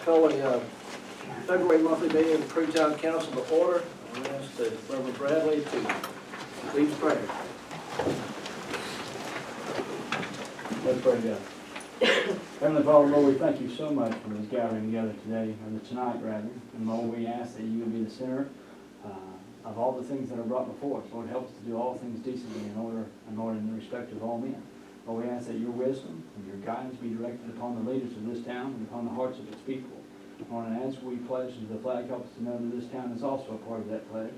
Call a February monthly meeting of the Crewe Town Council to order. I'm going to ask the Reverend Bradley to lead the prayer. Let's pray together. Heavenly Father, Lord, we thank you so much for this gathering together today, or tonight rather. And Lord, we ask that you would be the center of all the things that are brought before us. Lord, help us to do all things decently in order in the respect of all men. Lord, we ask that your wisdom and your guidance be directed upon the leaders of this town and upon the hearts of its people. Lord, and as we pledge to the flag, help us to know that this town is also a part of that pledge.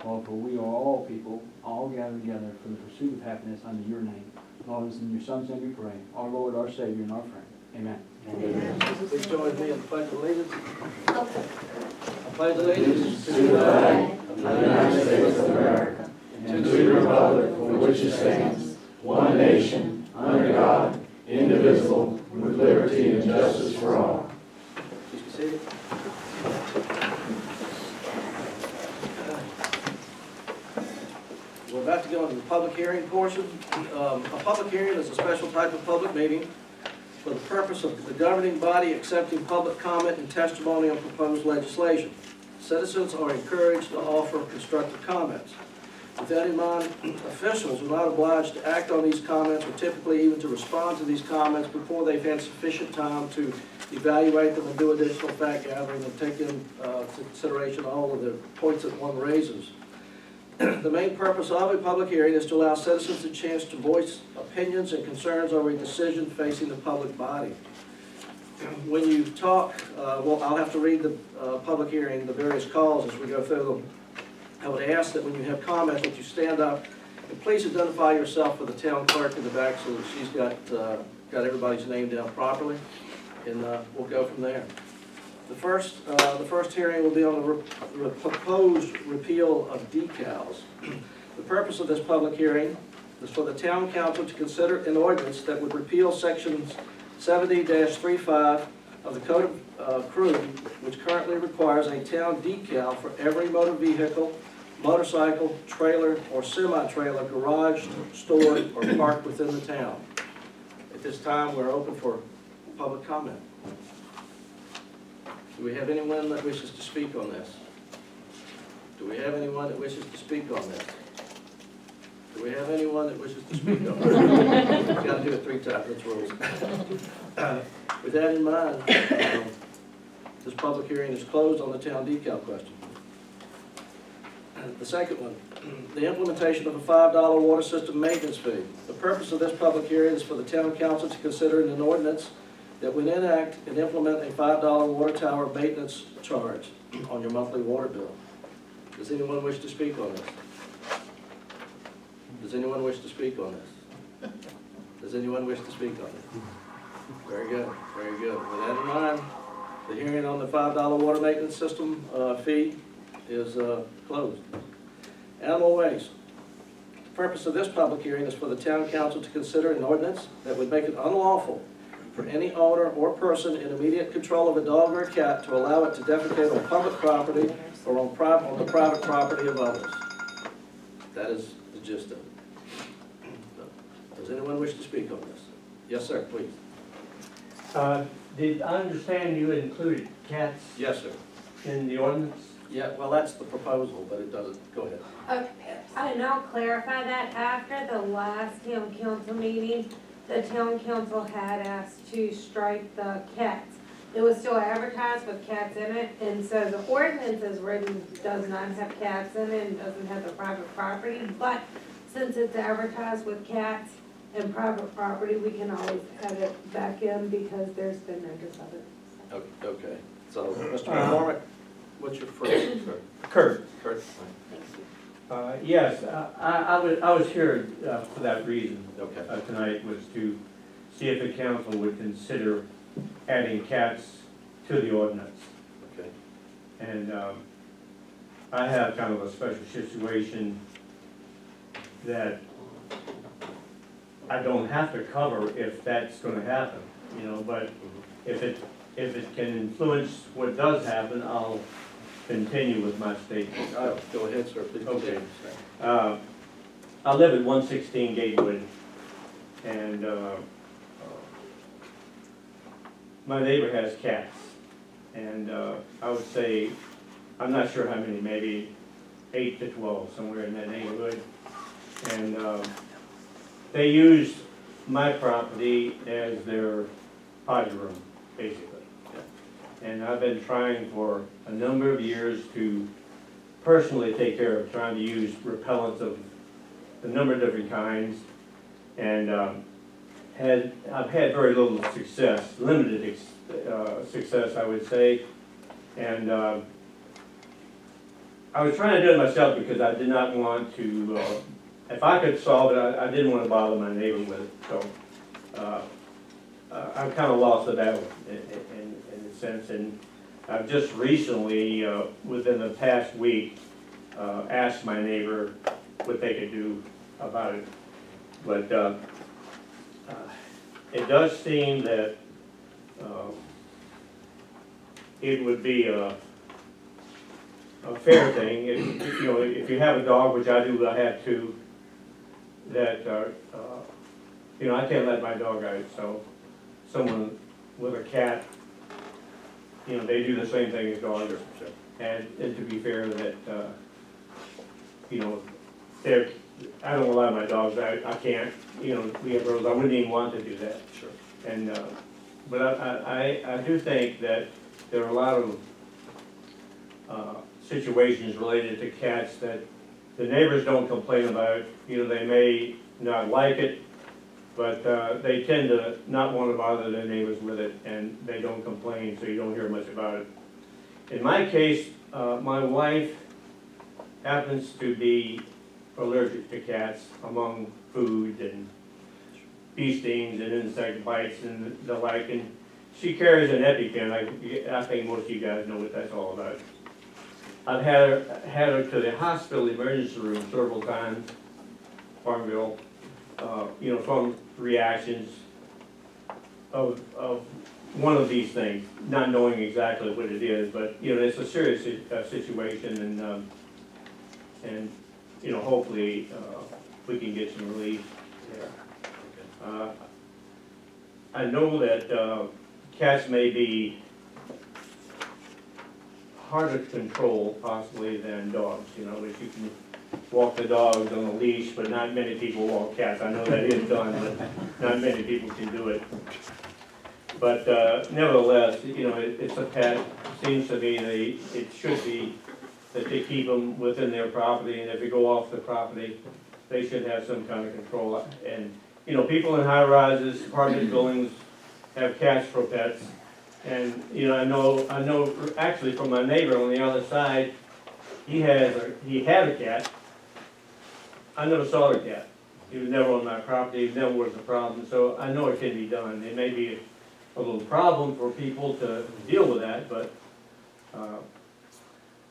Lord, for we are all people, all gathered together for the pursuit of happiness under your name. Lord, it's in your Son's name we pray, our Lord, our Savior, and our friend. Amen. Amen. Please join me in the pledge of allegiance. I pledge allegiance to the flag of the United States of America and to the republic for which it stands, one nation, under God, indivisible, with liberty and justice for all. Please be seated. We're about to go into the public hearing portion. A public hearing is a special type of public meeting for the purpose of the governing body accepting public comment and testimony on proposed legislation. Citizens are encouraged to offer constructive comments. With that in mind, officials are not obliged to act on these comments or typically even to respond to these comments before they've had sufficient time to evaluate them and do additional fact gathering and take into consideration all of the points that one raises. The main purpose of a public hearing is to allow citizens a chance to voice opinions and concerns over a decision facing the public body. When you talk, well, I'll have to read the public hearing, the various calls as we go through them. I would ask that when you have comments that you stand up and please identify yourself for the town clerk in the back so that she's got everybody's name down properly, and we'll go from there. The first hearing will be on the proposed repeal of decals. The purpose of this public hearing is for the town council to consider an ordinance that would repeal sections 70-35 of the Code of Crewe, which currently requires a town decal for every motor vehicle, motorcycle, trailer, or semi-trailer garaged, stored, or parked within the town. At this time, we're open for public comment. Do we have anyone that wishes to speak on this? Do we have anyone that wishes to speak on this? Do we have anyone that wishes to speak on this? We've got to do it 3 times, that's rules. With that in mind, this public hearing is closed on the town decal question. The second one, the implementation of a $5 water system maintenance fee. The purpose of this public hearing is for the town council to consider an ordinance that would enact and implement a $5 water tower maintenance charge on your monthly water bill. Does anyone wish to speak on this? Does anyone wish to speak on this? Does anyone wish to speak on this? Very good, very good. With that in mind, the hearing on the $5 water maintenance system fee is closed. Animal waste. The purpose of this public hearing is for the town council to consider an ordinance that would make it unlawful for any owner or person in immediate control of a dog or a cat to allow it to defecate on public property or on the private property of others. That is the gist of it. Does anyone wish to speak on this? Yes, sir, please. Did I understand you included cats Yes, sir. in the ordinance? Yeah, well, that's the proposal, but it doesn't. Go ahead. Okay, and I'll clarify that after the last town council meeting, the town council had asked to strike the cats. It was still advertised with cats in it, and so the ordinance as written does not have cats in it and doesn't have the private property, but since it's advertised with cats and private property, we can always add it back in because there's been notice of it. Okay. So, Mr. McCormick, what's your first? Kurt. Kurt. Yes, I was here for that reason. Okay. Tonight was to see if the council would consider adding cats to the ordinance. Okay. And I have kind of a special situation that I don't have to cover if that's going to happen, you know, but if it can influence what does happen, I'll continue with my statement. Go ahead, sir. Please Okay. continue. I live at 116 Gatewood, and my neighbor has cats. And I would say, I'm not sure how many, maybe 8 to 12, somewhere in that neighborhood. And they used my property as their potty room, basically. And I've been trying for a number of years to personally take care of trying to use repellents of a number of different kinds. And I've had very little success, limited success, I would say. And I was trying to do it myself because I did not want to, if I could solve it, I didn't want to bother my neighbor with it. So I've kind of lost the battle in a sense. And I've just recently, within the past week, asked my neighbor what they could do about it. But it does seem that it would be a fair thing, if, you know, if you have a dog, which I do, I have two, that you know, I can't let my dog out, so someone with a cat, you know, they do the same thing as dogs. And to be fair, that, you know, I don't allow my dogs out, I can't, you know, we have rules, I wouldn't even want to do that. Sure. And, but I do think that there are a lot of situations related to cats that the neighbors don't complain about. You know, they may not like it, but they tend to not want to bother their neighbors with it, and they don't complain, so you don't hear much about it. In my case, my wife happens to be allergic to cats, among food and bee stings and insect bites and the like, and she carries an EpiPen. I think most of you guys know what that's all about. I've had her to the hospital emergency room several times, Farmville, you know, from reactions of one of these things, not knowing exactly what it is, but, you know, it's a serious situation, and you know, hopefully we can get some relief there. I know that cats may be harder to control possibly than dogs, you know, if you can walk the dogs on a leash, but not many people walk cats. I know that is done, but not many people can do it. But nevertheless, you know, it's a pet. It seems to be it should be that they keep them within their property, and if they go off the property, they should have some kind of control. And, you know, people in high-rises, apartment buildings have cats for pets. And, you know, I know actually from my neighbor on the other side, he had a cat. I never saw the cat. He was never on my property, it never was a problem, so I know it can be done. It may be a little problem for people to deal with that, but,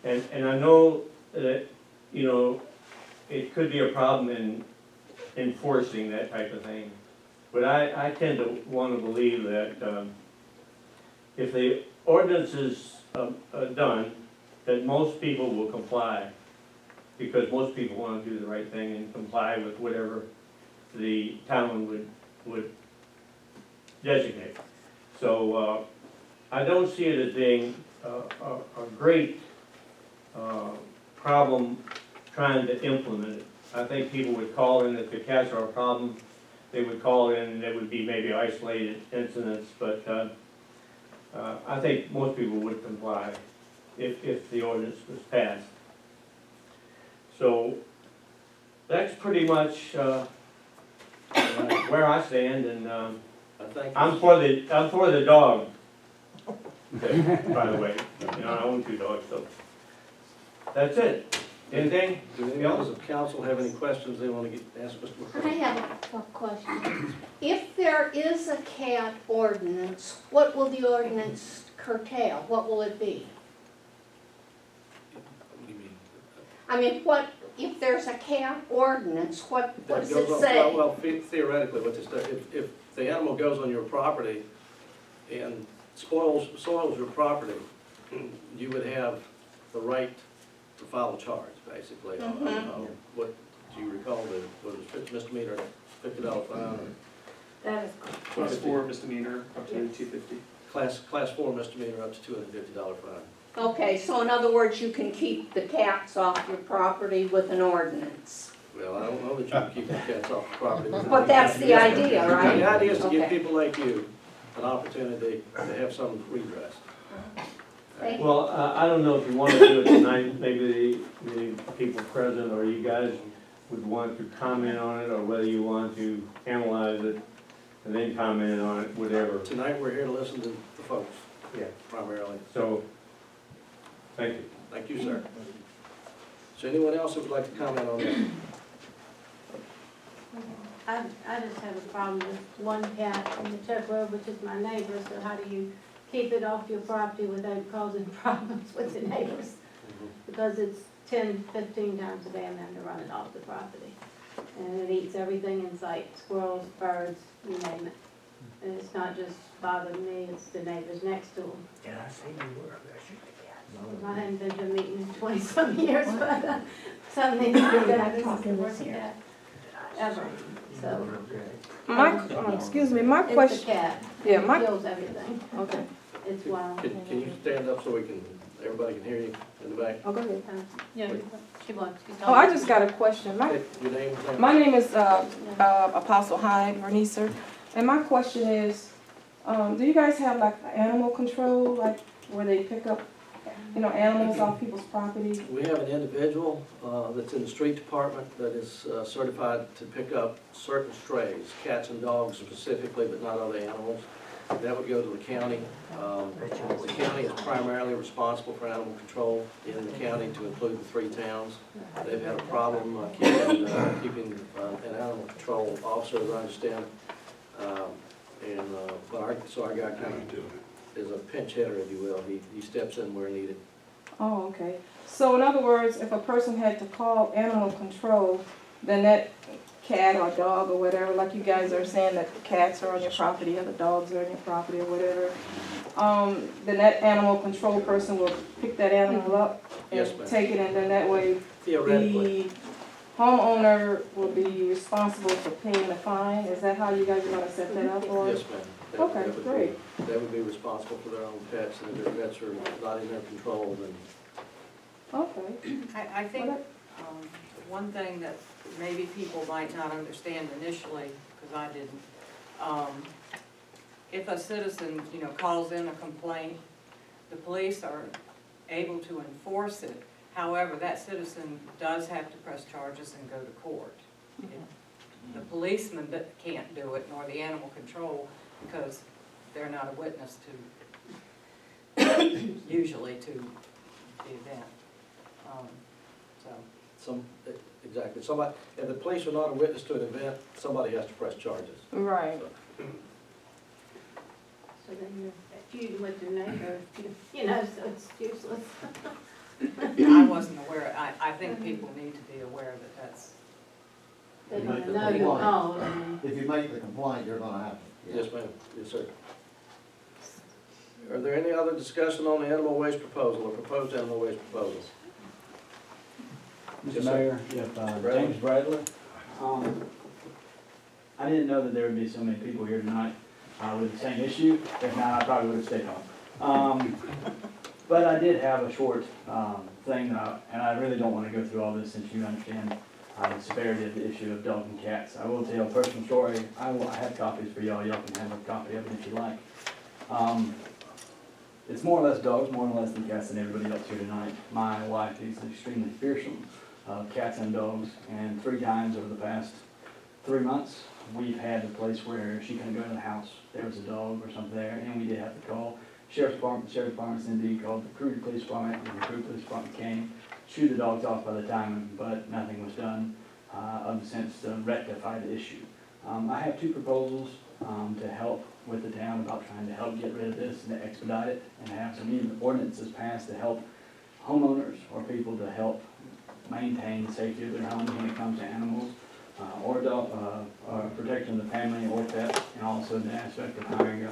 and I know that, you know, it could be a problem in enforcing that type of thing. But I tend to want to believe that if the ordinance is done, that most people will comply, because most people want to do the right thing and comply with whatever the town would designate. So I don't see it as being a great problem trying to implement it. I think people would call in, if the cats are a problem, they would call in, and there would be maybe isolated incidents, but I think most people would comply if the ordinance was passed. So that's pretty much where I stand, and I'm for the dog. By the way, you know, I own 2 dogs, so that's it. Anything? Do any members of council have any questions they want to ask Mr. McCray? I have a question. If there is a cat ordinance, what will the ordinance curtail? What will it be? What do you mean? I mean, what, if there's a cat ordinance, what That does goes it on- say? Well, theoretically, what this does, if the animal goes on your property and soils your property, you would have the right to file a charge, basically. What, do you recall, was it misdemeanor, $50 fine? That is Class 4 misdemeanor, up to Yes. $250. Class 4 misdemeanor up to $250 fine. Okay, so in other words, you can keep the cats off your property with an ordinance. Well, I don't know that you can keep the cats off the property. But that's the idea, right? The idea is to give Okay. people like you an opportunity to have some redress. Thank you. Well, I don't know if you want to do it tonight, maybe the people present or you guys would want to comment on it, or whether you want to analyze it and then comment on it, whatever. Tonight, we're here to listen to the folks, Yeah. primarily. So, thank you. Thank you, sir. Is there anyone else who would like to comment on this? I just have a problem with one cat in the Chuck Road, which is my neighbor, so how do you keep it off your property without causing problems with the neighbors? Because it's 10, 15 times a day and then to run it off the property. And it eats everything in sight, squirrels, birds, you name it. And it's not just bothering me, it's the neighbors next to them. Did I say you were? I hadn't been to a meeting in 20-some years, but something needs to be done, this is the worst cat ever, so. Excuse me, my It's the question, cat, yeah, it my, kills everything, okay, it's wild. Can you stand up so everybody can hear you in the back? oh, go ahead. Yeah, she wants, she's. Oh, I just got a question. State your name, please. My name is, Apostle Hyde Vernicer, and my question is, do you guys have like animal control, like where they pick up, animals off people's property? We have an individual that's in the street department that is certified to pick up certain strays, cats and dogs specifically, but not other animals. That would go to the county. The county is primarily responsible for animal control in the county, to include the 3 towns. They've had a problem keeping an animal control officer, as I understand. So our guy kind of is a pinch hitter, if you will. He steps in where needed. Oh, okay. So in other words, if a person had to call animal control, then that cat or dog or whatever, like you guys are saying that the cats are on your property or the dogs are on your property or whatever, then that animal control person will pick that animal up and Yes, ma'am. take it, and then that way Theoretically, the homeowner will be responsible for paying the fine? Is that how you guys are gonna set that up, or? yes, ma'am. That- Okay, that would be- great. They would be responsible for their own pets, and if their pets are not in their control, then Okay. I think one thing that maybe people might not understand initially, because I didn't, if a citizen, calls in a complaint, the police are able to enforce it. However, that citizen does have to press charges and go to court. The policeman that can't do it, nor the animal control, because they're not a witness to, usually to the event. So. exactly, somebody, if the police are not a witness to an event, somebody has to press charges. Right. So then you're feuding with your neighbor, so it's useless. I wasn't aware, I think people need to be aware that that's, They You don't make the know you complaint. called, and If you make the complaint, you're gonna have to. Yes, ma'am, yes, sir. Are there any other discussion on the animal waste proposal, or proposed animal waste proposal? Yes, Mr. sir. Mayor, if, Bradley. James Bradley, I didn't know that there would be so many people here tonight with the same issue. If not, I probably would have stayed home. But I did have a short thing, and I really don't want to go through all this since you understand the severity of the issue of dogs and cats. I will tell a personal story. I have copies for y'all. Y'all can have a copy of it if you like. It's more or less dogs, more or less than cats, than everybody else here tonight. My wife is extremely fearsome of cats and dogs, and 3 times over the past 3 months, we've had a place where she couldn't go to the house. There was a dog or something there, and we did have to call Sheriff's Department. The Sheriff's Department's indeed called the Crewe Police Department, and the Crewe Police Department came, shooed the dogs off by the time, but nothing was done since to rectify the issue. I have 2 proposals to help with the town about trying to help get rid of this and to expedite it, and have some even ordinances passed to help homeowners or people to help maintain the safety of their homes when it comes to animals, or protection of the family or pets, and also the aspect of hiring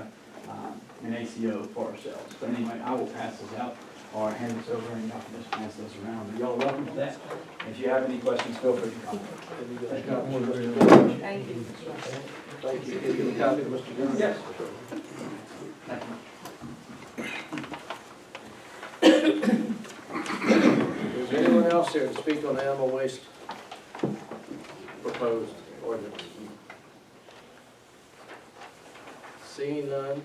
an ACO for ourselves. But anyway, I will pass this out or hand this over, and y'all can just pass this around. But y'all are welcome to that. If you have any questions, feel free to comment. thank you. Thank you. Can you give a copy to Mr. Jones? Yes. Thank you. else here to speak on the animal waste proposed ordinance? Seeing none.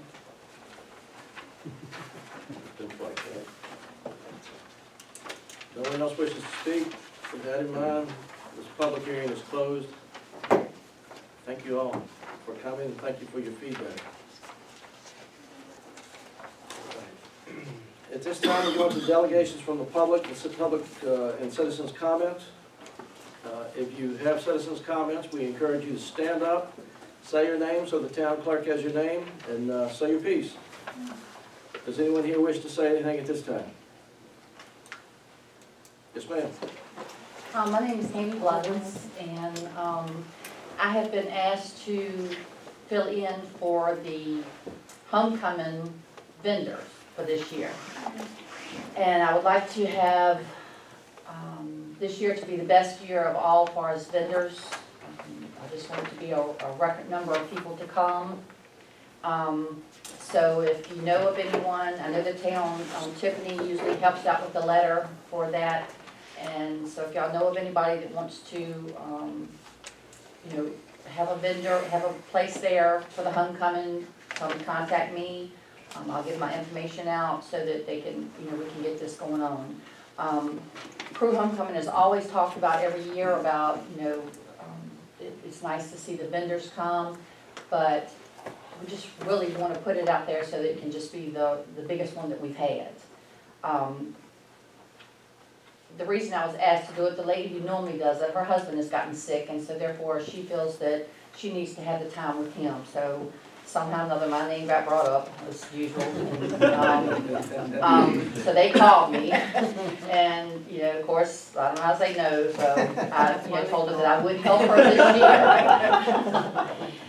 Been quite good. No one else wishes to speak? With that in mind, this public hearing is closed. Thank you all for coming, and thank you for your feedback. At this time, we go to delegations from the public and citizens' comments. If you have citizens' comments, we encourage you to stand up, say your name so the town clerk has your name, and say your piece. Does anyone here wish to say anything at this time? Yes, ma'am. My name is Amy Blevins, and I have been asked to fill in for the homecoming vendors for this year. And I would like to have this year to be the best year of all as far as vendors. I just want it to be a record number of people to come. So if you know of anyone, I know the town, Tiffany usually helps out with the letter for that. And so if y'all know of anybody that wants to, have a vendor, have a place there for the homecoming, come contact me. I'll give my information out so that they can, we can get this going on. Crewe homecoming is always talked about every year about, it's nice to see the vendors come, but we just really want to put it out there so that it can just be the biggest one that we've had. The reason I was asked to do it, the lady who normally does it, her husband has gotten sick, and so therefore she feels that she needs to have the time with him. So somehow or another, my name got brought up, as usual. So they called me, and, of course, I don't know how to say no, so I told her that I would help her this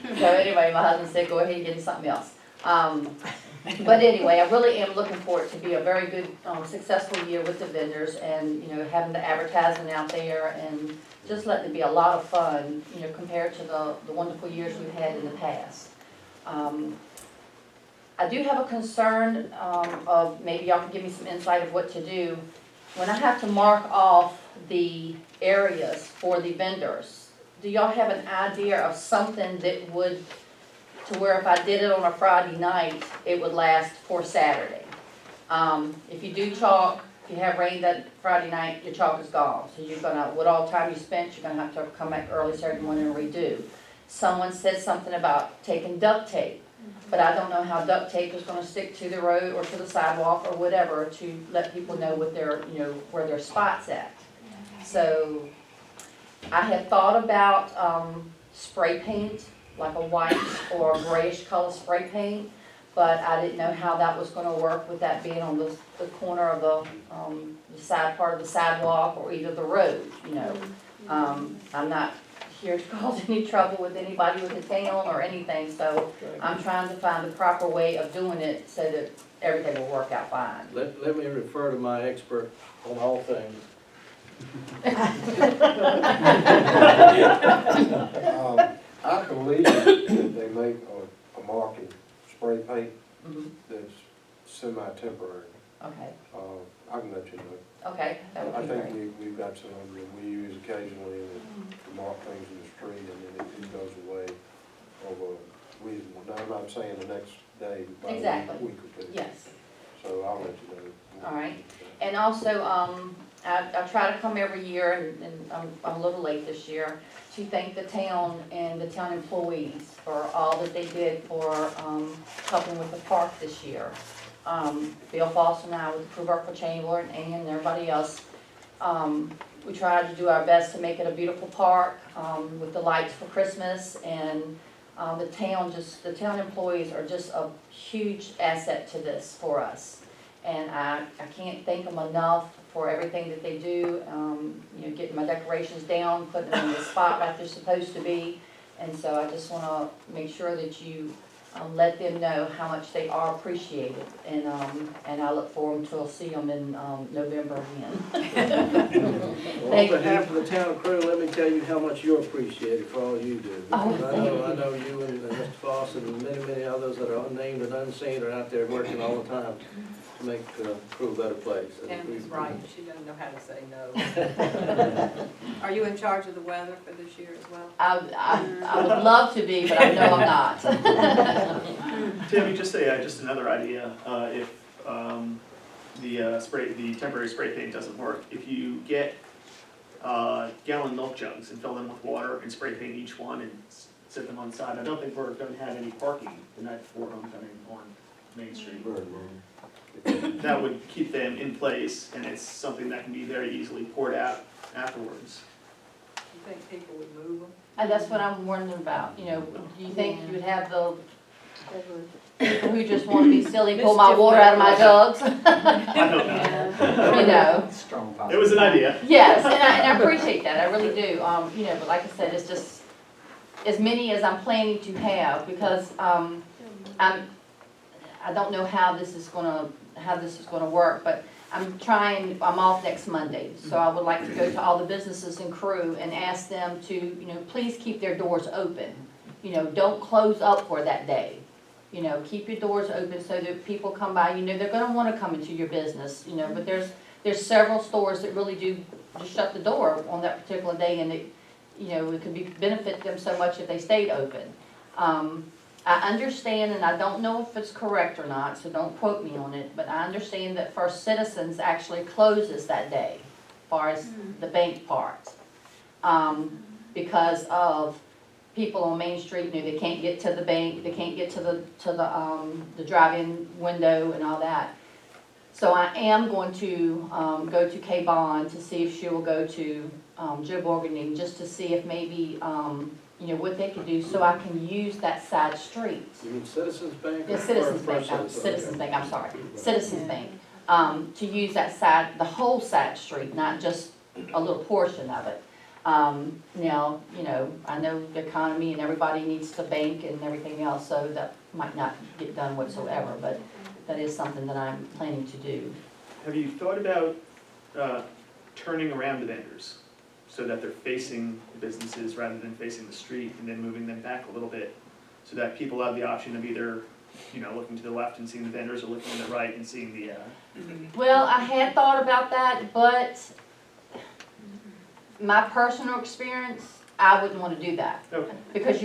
year. So anyway, my husband said, go ahead and get something else. But anyway, I really am looking for it to be a very good, successful year with the vendors and, having the advertising out there and just letting it be a lot of fun, compared to the wonderful years we've had in the past. I do have a concern of maybe y'all can give me some insight of what to do. When I have to mark off the areas for the vendors, do y'all have an idea of something that would, to where if I did it on a Friday night, it would last for Saturday? If you do chalk, if you have rain that Friday night, your chalk is gone. So you're gonna, what all time you spent, you're gonna have to come back early Saturday morning and redo. Someone said something about taking duct tape, but I don't know how duct tape is gonna stick to the road or to the sidewalk or whatever to let people know what their, where their spot's at. So I had thought about spray paint, like a white or a grayish color spray paint, but I didn't know how that was gonna work with that being on the corner of the side part of the sidewalk or either the road, I'm not here to cause any trouble with anybody with the town or anything, so I'm trying to find the proper way of doing it so that everything will work out fine. Let me refer to my expert on all things. I believe that they make a marking spray paint that's semi-temporary. Okay, I can let you know. okay, that I would be think great. we've got some of them we use occasionally to mark things in the street, and then it goes away over a reasonable. Now, I'm not saying the next day, but Exactly. a week or two. Yes. So I'll let you know. All right. And also, I try to come every year, and I'm a little late this year, to thank the town and the town employees for all that they did for helping with the park this year. Bill Foster and I with the Crewe Virtual Chamber and everybody else, we tried to do our best to make it a beautiful park with the lights for Christmas, and the town employees are just a huge asset to this for us. And I can't thank them enough for everything that they do, getting my decorations down, putting them in the spot like they're supposed to be. And so I just want to make sure that you let them know how much they are appreciated. And I look forward to see them in November again. Well, on Thank you. behalf of the town of Crewe, let me tell you how much you're appreciated for all you do. Oh, Because thank you. I know you and Mr. Foss and many, many others that are unnamed and unseen are out there working all the time to make Crewe a better place. And Tammy's we- right, she doesn't know how to say no. Are you in charge of the weather for this year as well? I would love to be, but I know I'm not. Tammy, just another idea, if the temporary spray paint doesn't work, if you get gallon milk jugs and fill them with water and spray paint each one and sit them on the side. I don't think we're gonna have any parking the night before homecoming on Main Street. That would keep them in place, and it's something that can be very easily poured out afterwards. You think people would move them? And that's what I'm wondering about, you know, do you think you would have the people who just want to be silly, pull my water out of my jugs? I don't know. You know, Strong It was an idea. yes, and I appreciate that, I really do, you know, but like I said, it's just as many as I'm planning to have, because, I don't know how this is gonna work, but I'm off next Monday, so I would like to go to all the businesses in Crewe and ask them to, you know, please keep their doors open. You know, don't close up for that day. You know, keep your doors open so that people come by, you know, they're gonna wanna come into your business, you know, but there's several stores that really do just shut the door on that particular day, and it, you know, it could benefit them so much if they stayed open. I understand, and I don't know if it's correct or not, so don't quote me on it, but I understand that First Citizens actually closes that day, as far as the bank part. Because of people on Main Street, you know, they can't get to the bank, they can't get to the drive-in window and all that. So I am going to go to Kay Bond to see if she will go to Joe Borgening, just to see if maybe, you know, what they could do so I can use that side street. You mean Citizens Bank? Yeah, or Citizens First Bank, Citizens? Citizens Bank, I'm sorry, Citizens Bank. To use that side, the whole side street, not just a little portion of it. Now, you know, I know the economy and everybody needs to bank and everything else, so that might not get done whatsoever, but that is something that I'm planning to do. Have you thought about turning around the vendors so that they're facing the businesses rather than facing the street, and then moving them back a little bit so that people have the option of either, you know, looking to the left and seeing the vendors, or looking to the right and seeing the Well, I had thought about that, but my personal experience, I wouldn't want to do that. Okay. Because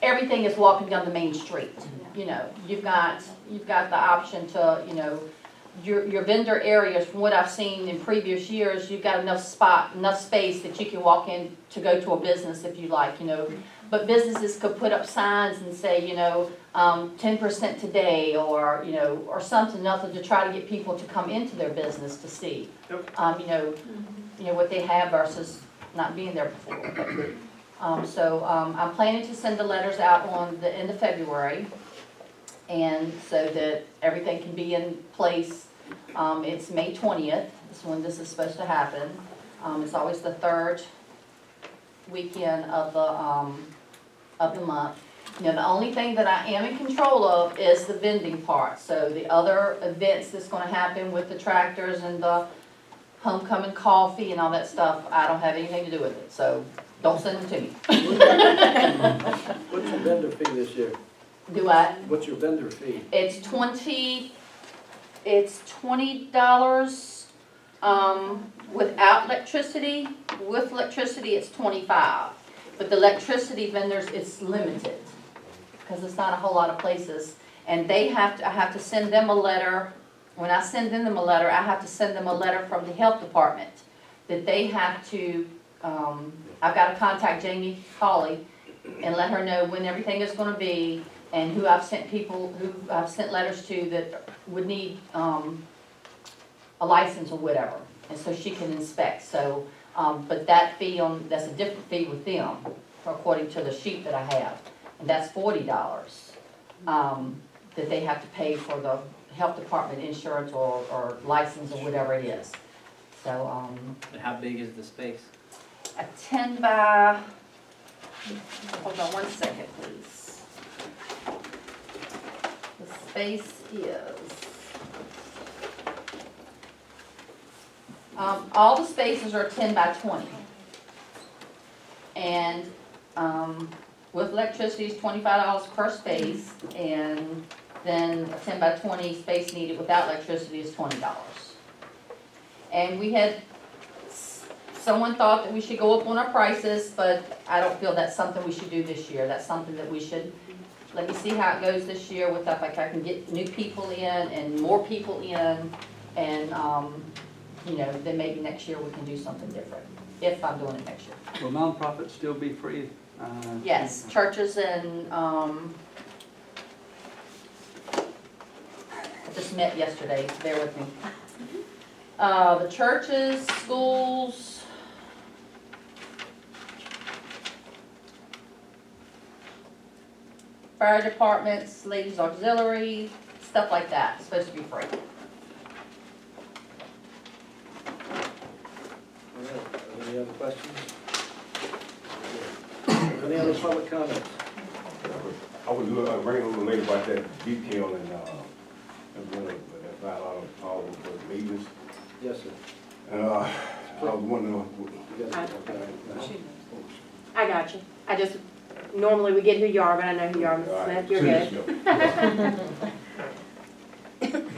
everything is walking down the main street, you know, you've got the option to, you know, your vendor areas, from what I've seen in previous years, you've got enough space that you can walk in to go to a business if you like, you know. But businesses could put up signs and say, you know, 10% today, or, you know, or something, nothing, to try to get people to come into their business to see, you know, what they have versus not being there before. So I'm planning to send the letters out on the end of February, and so that everything can be in place. It's May 20th, is when this is supposed to happen. It's always the third weekend of the month. You know, the only thing that I am in control of is the vending part. So the other events that's gonna happen with the tractors and the homecoming coffee and all that stuff, I don't have anything to do with it, so don't send them to me. What's your vendor fee this year? Do I? What's your vendor fee? It's $20 without electricity. With electricity, it's $25. But the electricity vendors, it's limited, because it's not a whole lot of places. And I have to send them a letter. When I send them a letter, I have to send them a letter from the health department that they have to, I've got to contact Jamie Hawley and let her know when everything is going to be, and who I've sent letters to that would need a license or whatever, and so she can inspect. So, but that fee that's a different fee with them, according to the sheet that I have, and that's $40 that they have to pay for the health department insurance or license or whatever it is. So, And how big is the space? a 10 by, hold on one second, please. space is. All the spaces are 10 by 20. And with electricity, it's $25 per space, and then a 10 by 20 space needed without electricity is $20. And we had, someone thought that we should go up on our prices, but I don't feel that's something we should do this year. That's something that we should, let me see how it goes this year with that, like I can get new people in and more people in, and, you know, then maybe next year we can do something different, if I'm doing it next year. Will nonprofits still be free? Yes, churches and, just met yesterday, bear with me. The churches, schools, fire departments, ladies auxiliary, stuff like that, it's supposed to be free. All right, any other questions? Any other public comments? I was ringing a little late about that detail and that $5 for maintenance. Yes, sir. And I was wondering, You got it? Okay. I got you. I just, normally we get who you are, but I know who you are, Mrs. Smith, you're good.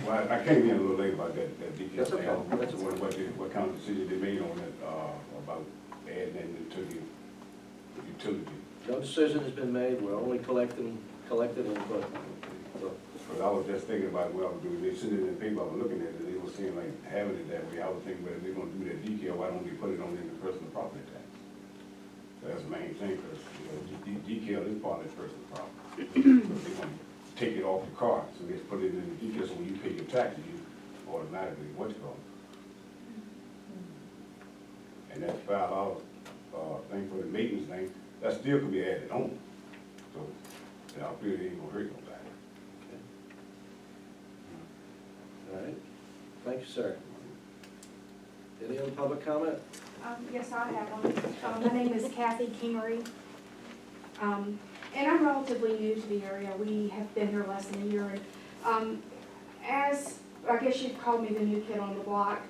Well, I came in a little late about that detail. That's okay. That's okay. What kind of decision they made on that, about adding that into the utility. No decision has been made, we're only collecting input. So, But I was just thinking about, well, they sent it in the paper, I was looking at it, they were saying like having it that way. I was thinking, well, if they're gonna do that decal, why don't they put it on in the personal property tax? That's the main thing, because, you know, decal is part of the personal property. So if they're gonna take it off the car, so they just put it in the decal, so when you pay your taxes, you automatically, what you call it? And that $5 thing for the maintenance thing, that still could be added on. So, I feel it ain't gonna hurt nobody. all right, thank you, sir. Any other public comment? Yes, I have one. My name is Kathy Kingery. And I'm relatively new to the area. We have been here less than a year. And as, I guess you'd call me the new kid on the block,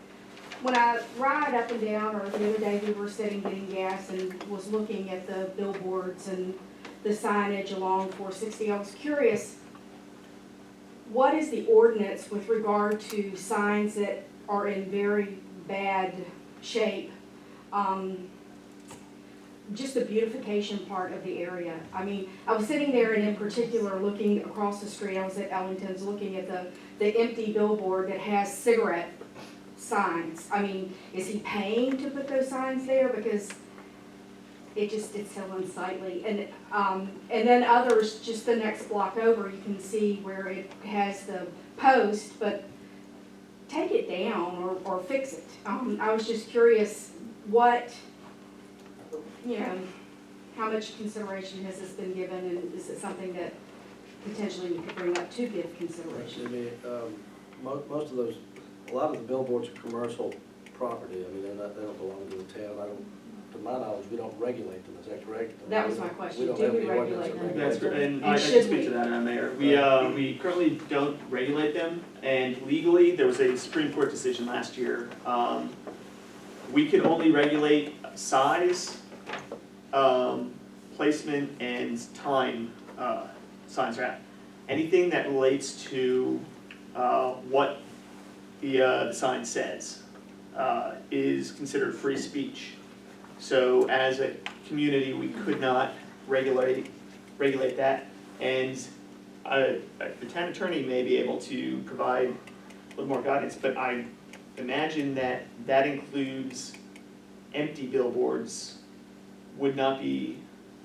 when I ride up and down, or the other day we were sitting getting gas and was looking at the billboards and the signage along 460, I was curious, what is the ordinance with regard to signs that are in very bad shape? Just the beautification part of the area. I mean, I was sitting there and in particular looking across the street, I was at Ellington's looking at the empty billboard that has cigarette signs. I mean, is he paying to put those signs there? Because it's so unsightly. And then others, just the next block over, you can see where it has the post, but take it down or fix it. I was just curious what, you know, how much consideration has this been given, and is it something that potentially we could bring up to give consideration? Actually, most of those, a lot of the billboards are commercial property. I mean, they don't belong to the town. To my knowledge, we don't regulate them. Is that correct? That was my question. We don't Do have we any ordinance regulate that them? regulates That's, and And I should can speak we? to that, Mayor. We currently don't regulate them, and legally, there was a Supreme Court decision last year. We can only regulate size, placement, and time signs are at. Anything that relates to what the sign says is considered free speech. So as a community, we could not regulate that, and the town attorney may be able to provide a little more guidance, but I imagine that includes empty billboards would not be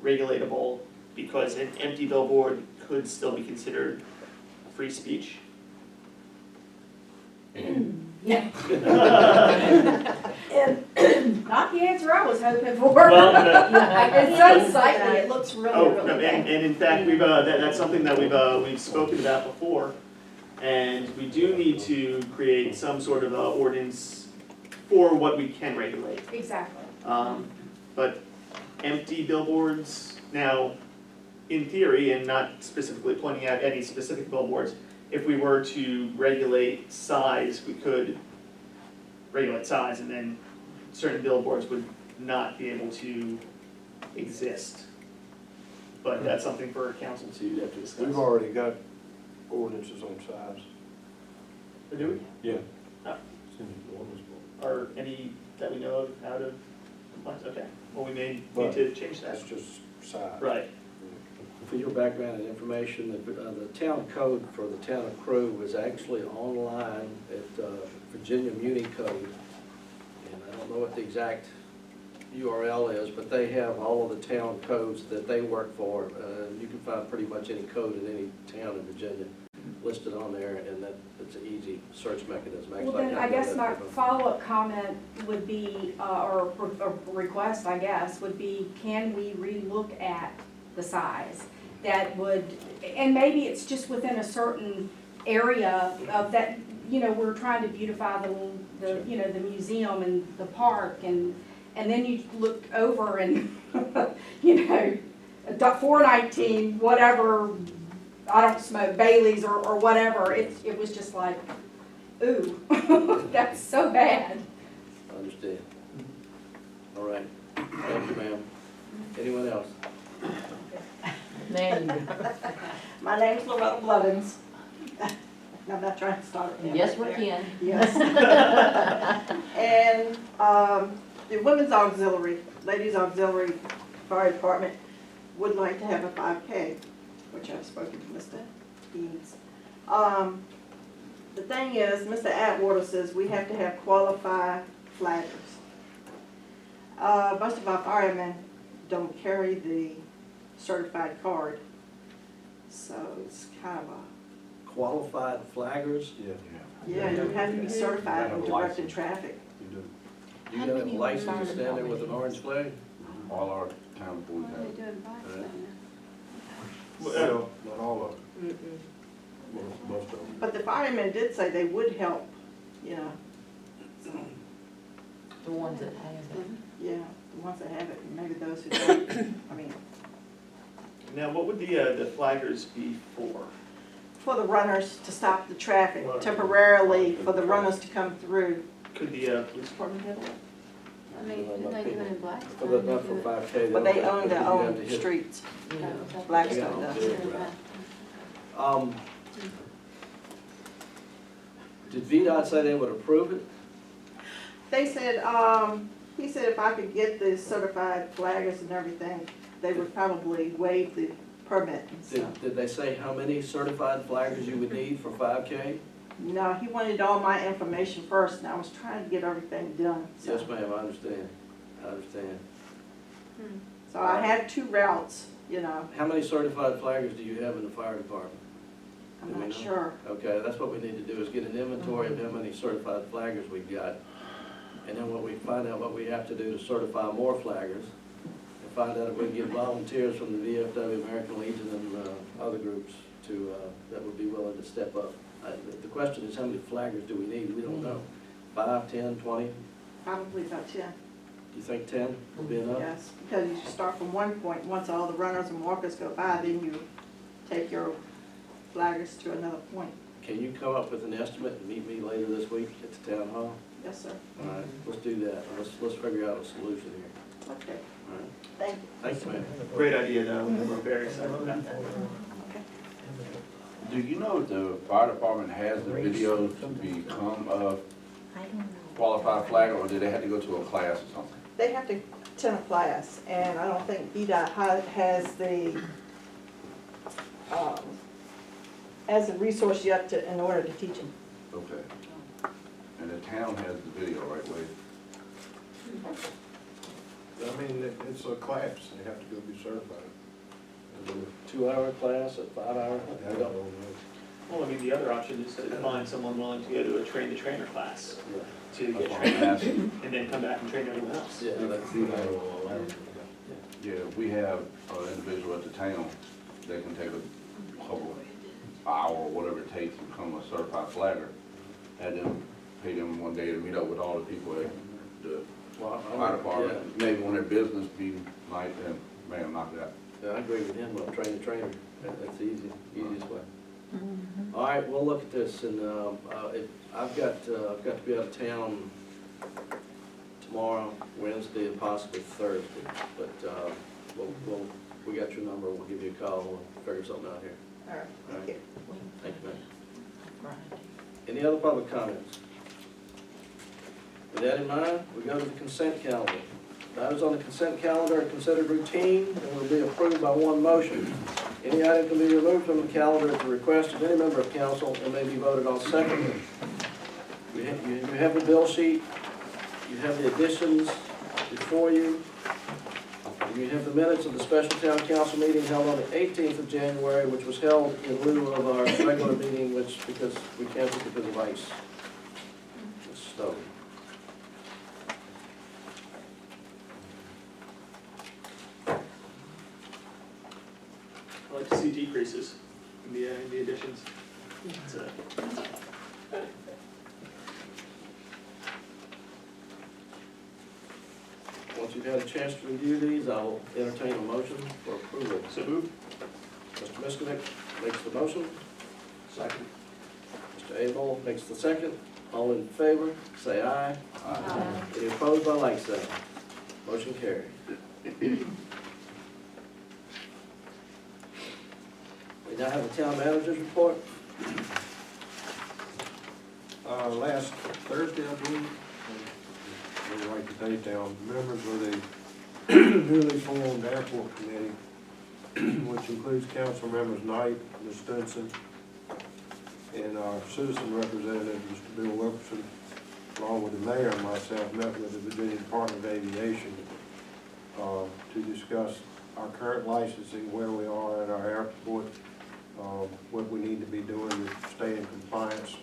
regulatable, because an empty billboard could still be considered free speech. Yeah. Not the answer I was hoping for. Well, It's unsightly, it looks really, Oh, really no, bad. and in fact, that's something that we've spoken about before, and we do need to create some sort of ordinance for what we can regulate. Exactly. But empty billboards, now, in theory, and not specifically pointing out any specific billboards, if we were to regulate size, we could regulate size, and then certain billboards would not be able to exist. But that's something for council to have to discuss. We've already got ordinances on size. Do we? Yeah. Oh. It's in the ordinance book. Are any that we know of out of compliance? Okay, well, we may But need to change that. That's just size. Right. For your background and information, the town code for the town of Crewe is actually online at Virginia Muni Code. And I don't know what the exact URL is, but they have all of the town codes that they work for. You can find pretty much any code in any town in Virginia listed on there, and it's an easy search mechanism. Well, then, I guess my follow-up comment would be, or request, I guess, would be, can we relook at the size? That would, and maybe it's just within a certain area of that, you know, we're trying to beautify the you know, the museum and the park, and then you look over and, you know, 419, whatever, I don't smoke, Bailey's or whatever, it was just like, ooh, that's so bad. I understand. All right. Thank you, ma'am. Anyone else? Name. My name's Loretta Blevins. I'm not trying to start it. Yes, we can. Yes. And the Women's Auxiliary, Ladies Auxiliary Fire Department would like to have a 5K, which I've spoken to Mr. Deans. The thing is, Mr. Atwater says we have to have qualified flaggers. Most of our firemen don't carry the certified card, so it's kind of a, Qualified flaggers? yeah, you have to be certified in directing traffic. You do. You gotta have a license to stand there with an orange flag? All our town employees What are they doing bikes Right. down Well, not all of them, Mm-mm. most of them. But the firemen did say they would help, you know, The ones that have it. yeah, the ones that have it, and maybe those who don't, I mean, Now, what would the flaggers be for? for the runners to stop the traffic temporarily, for the runners to come through. Could the police department handle it? I mean, didn't they do it in Blackstone? For the, not for 5K. But they don't- own their you have to own hit- streets, Yeah. Blackstone Yeah. does. Did VDOT say they would approve it? They said, he said if I could get the certified flaggers and everything, they would probably waive the permit and stuff. Did they say how many certified flaggers you would need for 5K? No, he wanted all my information first, and I was trying to get everything done, so. Yes, ma'am, I understand. I understand. So I had 2 routes, you know, How many certified flaggers do you have in the fire department? I'm Do we not know? sure. Okay, that's what we need to do, is get an inventory of how many certified flaggers we've got. And then when we find out what we have to do to certify more flaggers, and find out if we can get volunteers from the VFW, American Legion, and other groups to, that would be willing to step up. The question is, how many flaggers do we need? We don't know. 5, 10, 20? Probably about 10, Do you think 10 will be enough? yes, because you start from one point, once all the runners and walkers go by, then you take your flaggers to another point. Can you come up with an estimate and meet me later this week at the town hall? Yes, sir. All right, let's do that. Let's figure out a solution here. Okay, All right. thank you. Thanks, ma'am. Great idea, though, we're very excited about that. Do you know if the fire department has the videos to become a qualified flagger, or do they have to go to a class or something? They have to attend a class, and I don't think VDOT has the resource yet in order to teach them. Okay. And the town has the video, right, Wade? I mean, it's a class, they have to go be certified. Is it a 2-hour class, a 5-hour? I don't know. Well, I mean, the other option is to find someone willing to go to a train-the-trainer class to That's get what I'm trained, asking. and then come back and train everyone else. Yeah, that's, Yeah, we have an individual at the town that can take a couple of hour or whatever it takes to become a certified flagger. Had them, pay them one day to meet up with all the people at the fire department. Maybe when their business be like, man, knock it out. Yeah, I agree with him, on train the trainer. That's the easiest way. All right, we'll look at this, and I've got to be out of town tomorrow, Wednesday, and possibly Thursday, but we got your number, we'll give you a call, and we'll figure something out here. All right, All right. thank you. Thank you, ma'am. Any other public comments? With that in mind, we go to the consent calendar. Items on the consent calendar are considered routine and will be approved by one motion. Any item can be removed from the calendar at the request of any member of council and may be voted on separately. You have the bill sheet, you have the additions before you, and you have the minutes of the special town council meeting held on the 18th of January, which was held in lieu of our regular meeting, because we canceled because of ice. It's snow. I like to see decreases in the additions. That's it. Once you've had a chance to review these, I will entertain a motion for approval. So moved. Mr. Miskovic makes the motion. Second. Mr. Abel makes the second. All in favor, say aye. Aye. Any opposed by like sign? Motion carried. We now have a town manager's report. Last Thursday, I believe, we write the date down, members of the newly formed airport committee, which includes council members Knight, Ms. Stinson, and our citizen representative, Mr. Bill Wilkerson, along with the mayor and myself, met with the Virginia Department of Aviation to discuss our current licensing, where we are at our airport, what we need to be doing to stay in compliance.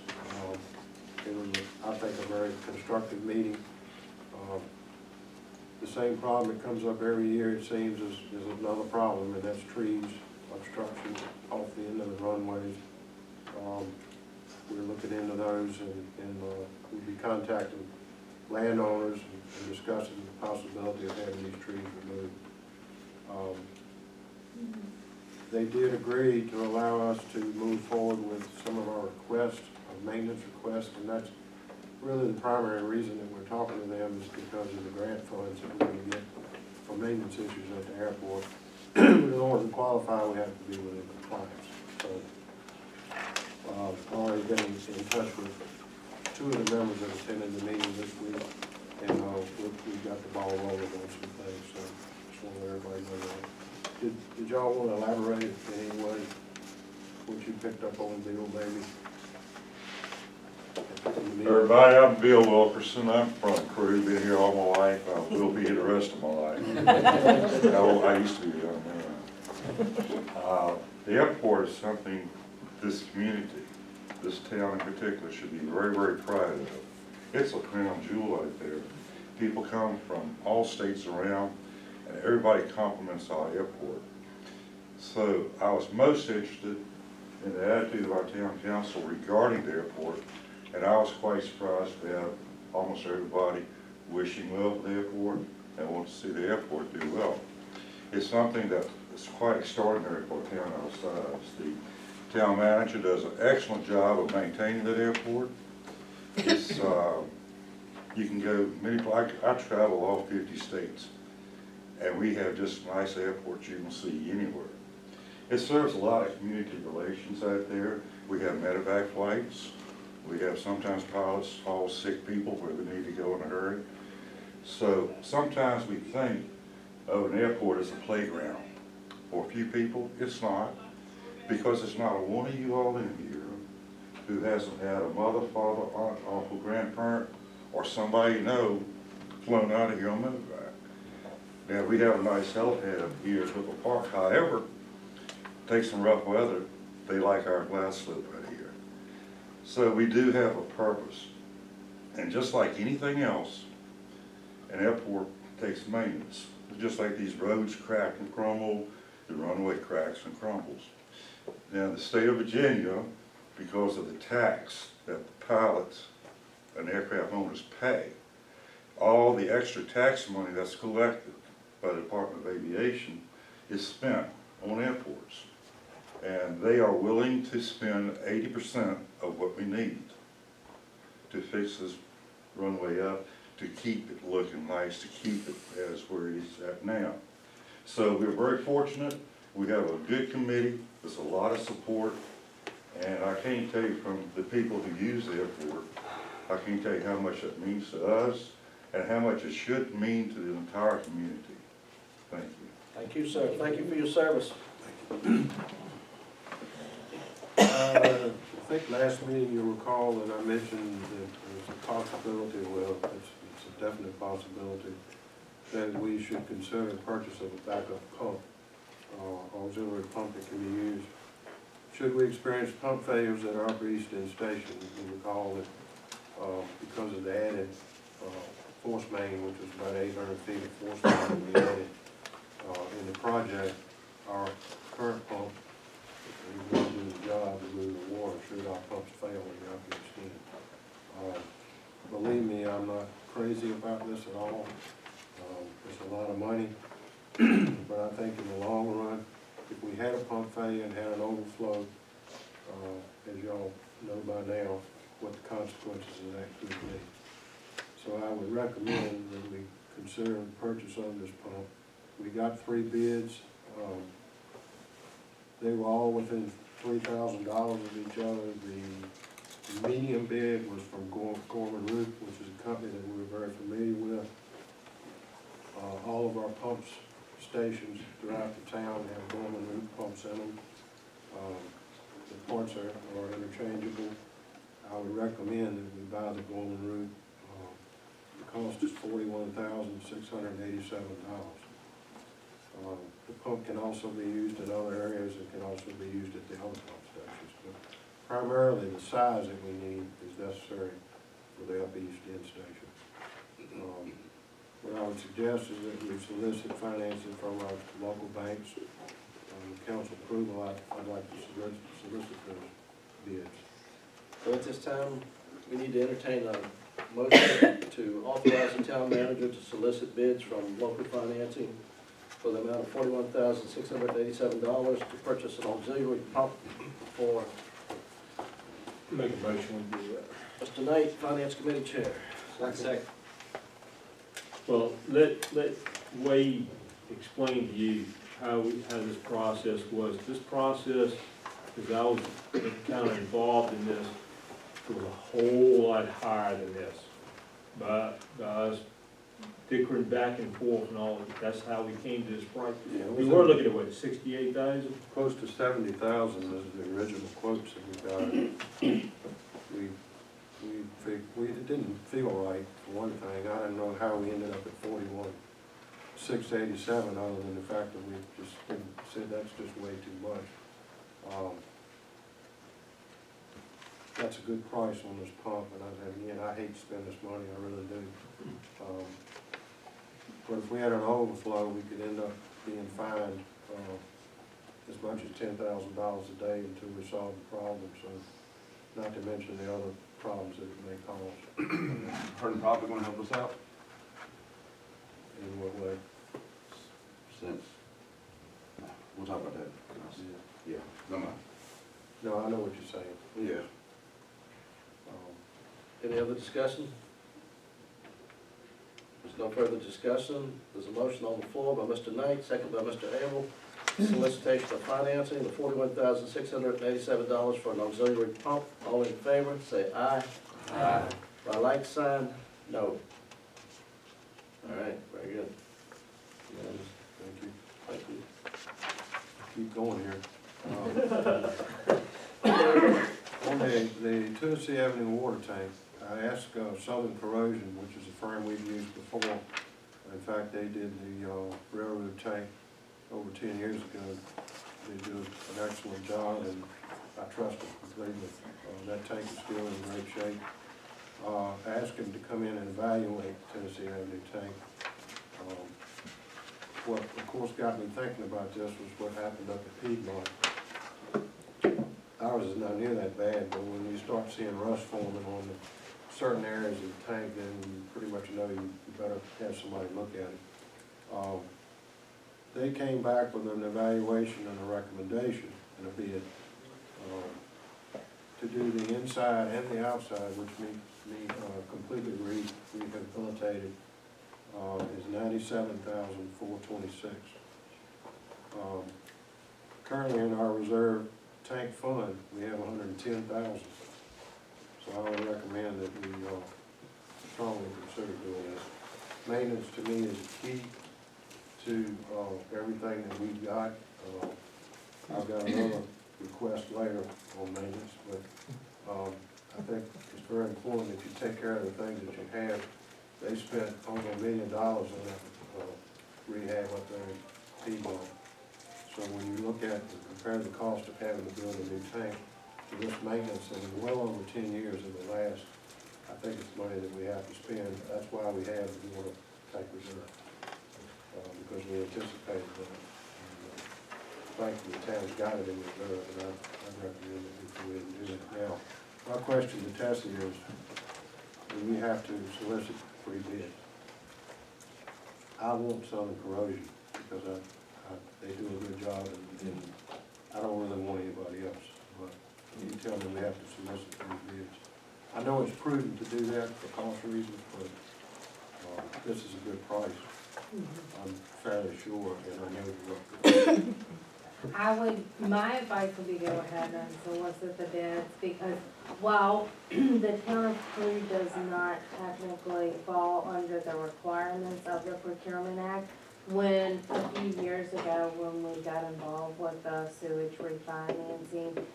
It was, I think, a very constructive meeting. The same problem that comes up every year, it seems, is another problem, and that's trees, obstruction off the end of the runways. We're looking into those, and we'll be contacting landowners and discussing the possibility of having these trees removed. They did agree to allow us to move forward with some of our requests, our maintenance requests, and that's really the primary reason that we're talking to them, is because of the grant funds that we're going to get for maintenance issues at the airport. In order to qualify, we have to be within compliance. So I've already been in touch with two of the members that attended the meeting this week, and we've got the ball rolling on some things, so just want to let everybody know that. Did y'all want to elaborate in any way what you picked up on, Bill, maybe? Everybody, I'm Bill Wilkerson. I'm from Crewe, been here all my life. I will be here the rest of my life. I used to be a young man. The airport is something this community, this town in particular, should be very, very proud of. It's a crown jewel out there. People come from all states around, and everybody compliments our airport. So I was most interested in the attitude of our town council regarding the airport, and I was quite surprised to have almost everybody wishing well for the airport and want to see the airport do well. It's something that is quite extraordinary for a town our size. The town manager does an excellent job of maintaining that airport. It's, you can go many, I travel all 50 states, and we have just nice airports you can see anywhere. It serves a lot of community relations out there. We have medevac flights. We have sometimes pilots haul sick people where they need to go in a hurry. So sometimes we think of an airport as a playground. For a few people, it's not, because it's not a one of you all in here who hasn't had a mother, father, aunt, uncle, grandparent, or somebody you know flown out of here on medevac. Now, we have a nice helipad up here at Whipple Park. However, take some rough weather, they like our glass slope right here. So we do have a purpose. And just like anything else, an airport takes maintenance. It's just like these roads crack and crumble, the runway cracks and crumbles. Now, the state of Virginia, because of the tax that the pilots and aircraft owners pay, all the extra tax money that's collected by the Department of Aviation is spent on airports. And they are willing to spend 80% of what we need to fix this runway up, to keep it looking nice, to keep it as where it is at now. So we're very fortunate. We have a good committee. There's a lot of support. And I can't tell you from the people who use the airport, I can't tell you how much that means to us and how much it should mean to the entire community. Thank you. Thank you, sir. Thank you for your service. I think last meeting you'll recall that I mentioned that there's a possibility, well, it's a definite possibility, that we should consider the purchase of a backup pump, auxiliary pump that can be used. Should we experience pump failures at our East End station, you recall that because of the added force main, which was about 800 feet of force main we added in the project, our current pump, we will do the job to move the water should our pumps fail in the upper East End. Believe me, I'm not crazy about this at all. It's a lot of money, but I think in the long run, if we had a pump failure and had an overflow, as y'all know by now, what the consequences of that could be. So I would recommend that we consider the purchase of this pump. We got 3 bids. They were all within $3,000 of each other. The medium bid was from Gorman Root, which is a company that we were very familiar with. All of our pumps stations throughout the town have Gorman Root pumps in them. The parts are interchangeable. I would recommend that we buy the Gorman Root. The cost is $41,687. The pump can also be used in other areas. It can also be used at the other pump stations. But primarily the size that we need is necessary for the Up East End station. What I would suggest is that we solicit financing from our local banks. Council approval, I'd like to solicit those bids. So at this time, we need to entertain a motion to authorize the town manager to solicit bids from local financing for the amount of $41,687 to purchase an auxiliary pump for. Make a motion we do that. Mr. Knight, Finance Committee Chair. Second. Well, let Wade explain to you how this process was. This process, because I was kind of involved in this, was a whole lot higher than this. By us dickering back and forth and all, that's how we came to this price. Yeah, We were looking at what, 68,000? Close to 70,000 is the original quotes that we got. It didn't feel right, for one thing. I don't know how we ended up at 41,687, other than the fact that we just said that's just way too much. That's a good price on this pump, and I hate to spend this money, I really do. But if we had an overflow, we could end up being fined as much as $10,000 a day until we solve the problem. So, not to mention the other problems that it may cause. Herndon probably gonna help us out In what way? since, we'll talk about that. Yeah, no mind. No, I know what you're saying. Yeah. Any other discussion? There's no further discussion. There's a motion on the floor by Mr. Knight, second by Mr. Abel. Solicitation of financing, the $41,687 for an auxiliary pump. All in favor, say aye. Aye. By like sign, no. All right, very good. Thank you. Thank you. Keep going here. On the Tennessee Avenue water tank, I asked Southern Corrosion, which is a firm we've used before. In fact, they did the railroad tank over 10 years ago. They do an excellent job, and I trust them completely. That tank is still in great shape. I asked him to come in and evaluate the Tennessee Avenue tank. What, of course, got me thinking about this was what happened up at Piedmont. Ours is not near that bad, but when you start seeing rust forming on certain areas of the tank, then you pretty much know you better have somebody look at it. They came back with an evaluation and a recommendation, in a bid. To do the inside and the outside, which need completely rehabilitated, is $97,426. Currently in our reserve tank fund, we have $110,000. So I would recommend that we strongly consider doing this. Maintenance to me is key to everything that we've got. I've got another request later on maintenance, but I think it's very important that you take care of the things that you have. They spent over $1 million on that rehab up there in T-Bone. So when you look at and compare the cost of having to build a new tank to this maintenance, and well over 10 years in the last, I think it's money that we have to spend. That's why we have the water tank reserve, because we anticipated that. Thankfully, the town's got it in reserve, and I recommend that we go ahead and do that. Now, my question to Tessie is, do we have to solicit 3 bids? I want Southern Corrosion, because they do a good job, and I don't really want anybody else. But you tell me we have to solicit 3 bids. I know it's prudent to do that for cost reasons, but this is a good price. I'm fairly sure, and I know my advice would be go ahead and solicit the bids, because while the town of Crewe does not technically fall under the requirements of the Procurement Act, when a few years ago, when we got involved with the sewage refinancing,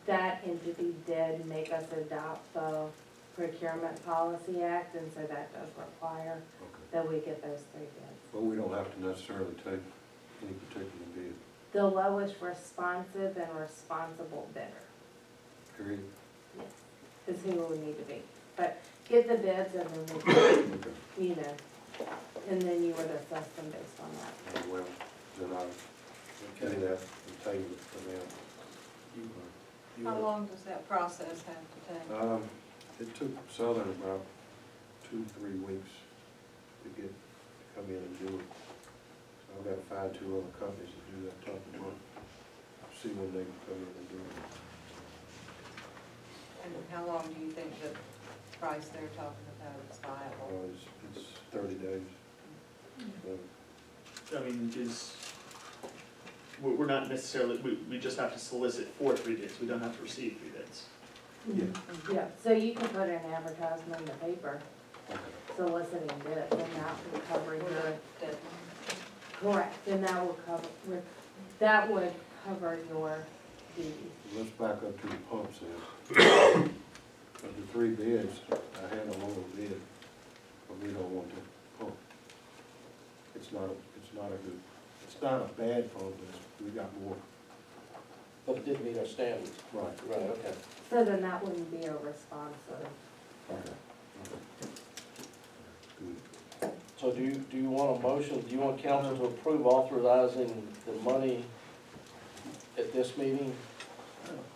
that entity did make us adopt the Procurement Policy Act, and so that does require that we get those 3 bids. but we don't have to necessarily take any particular bid. The lowest responsive and responsible bidder, Period. yes, is who we need to be. But get the bids and then we, you know, and then you would assess them based on that. Well, then I'll do that and table it for now. How long does that process have to take? It took Southern about 2-3 weeks to come in and do it. So I've got to find 2 other companies to do that type of work. See when they can come in and do it. And how long do you think the price they're talking about is viable? It's 30 days. So, I mean, we're not necessarily, we just have to solicit for 3 bids. We don't have to receive 3 bids. Yeah, so you can put an advertisement in the paper soliciting bids, and that will cover your, correct, and that will cover your duties. let's back up to the pumps then. Of the 3 bids, I had a lower bid, but we don't want to pump. It's not a bad pump, we got more. But it didn't meet our standards. Right. Right, okay. So then that wouldn't be a responsive. Okay. Good. So do you want a motion, do you want council to approve authorizing the money at this meeting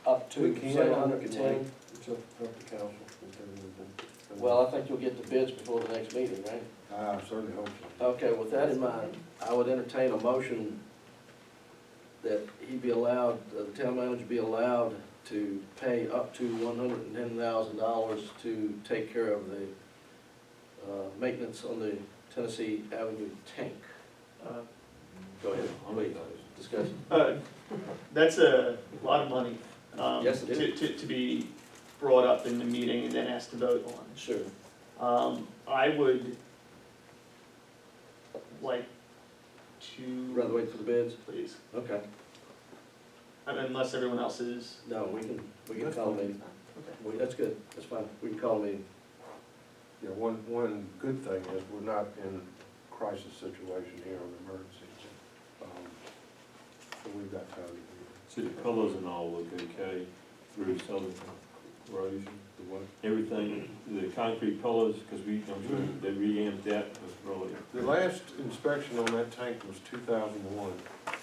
up to We can, 710? It's up to council. Well, I think you'll get the bids before the next meeting, right? I certainly hope so. Okay, with that in mind, I would entertain a motion that he be allowed, the town manager be allowed to pay up to $110,000 to take care of the maintenance on the Tennessee Avenue tank. Go ahead, please, discuss. That's a lot of money. Yes, it is. To be brought up in the meeting and then asked to vote on. Sure. I would like to. Rather wait for the bids? Please. Okay. Unless everyone else is. No, we can call a meeting. That's good, that's fine, we can call a meeting. Yeah, one good thing is we're not in crisis situation here on emergency. So we've got time to do it. See, the colors and all look okay through Southern Corrosion. The what? Everything, the concrete pillars, because I'm sure they re-amped that, was really. The last inspection on that tank was 2001,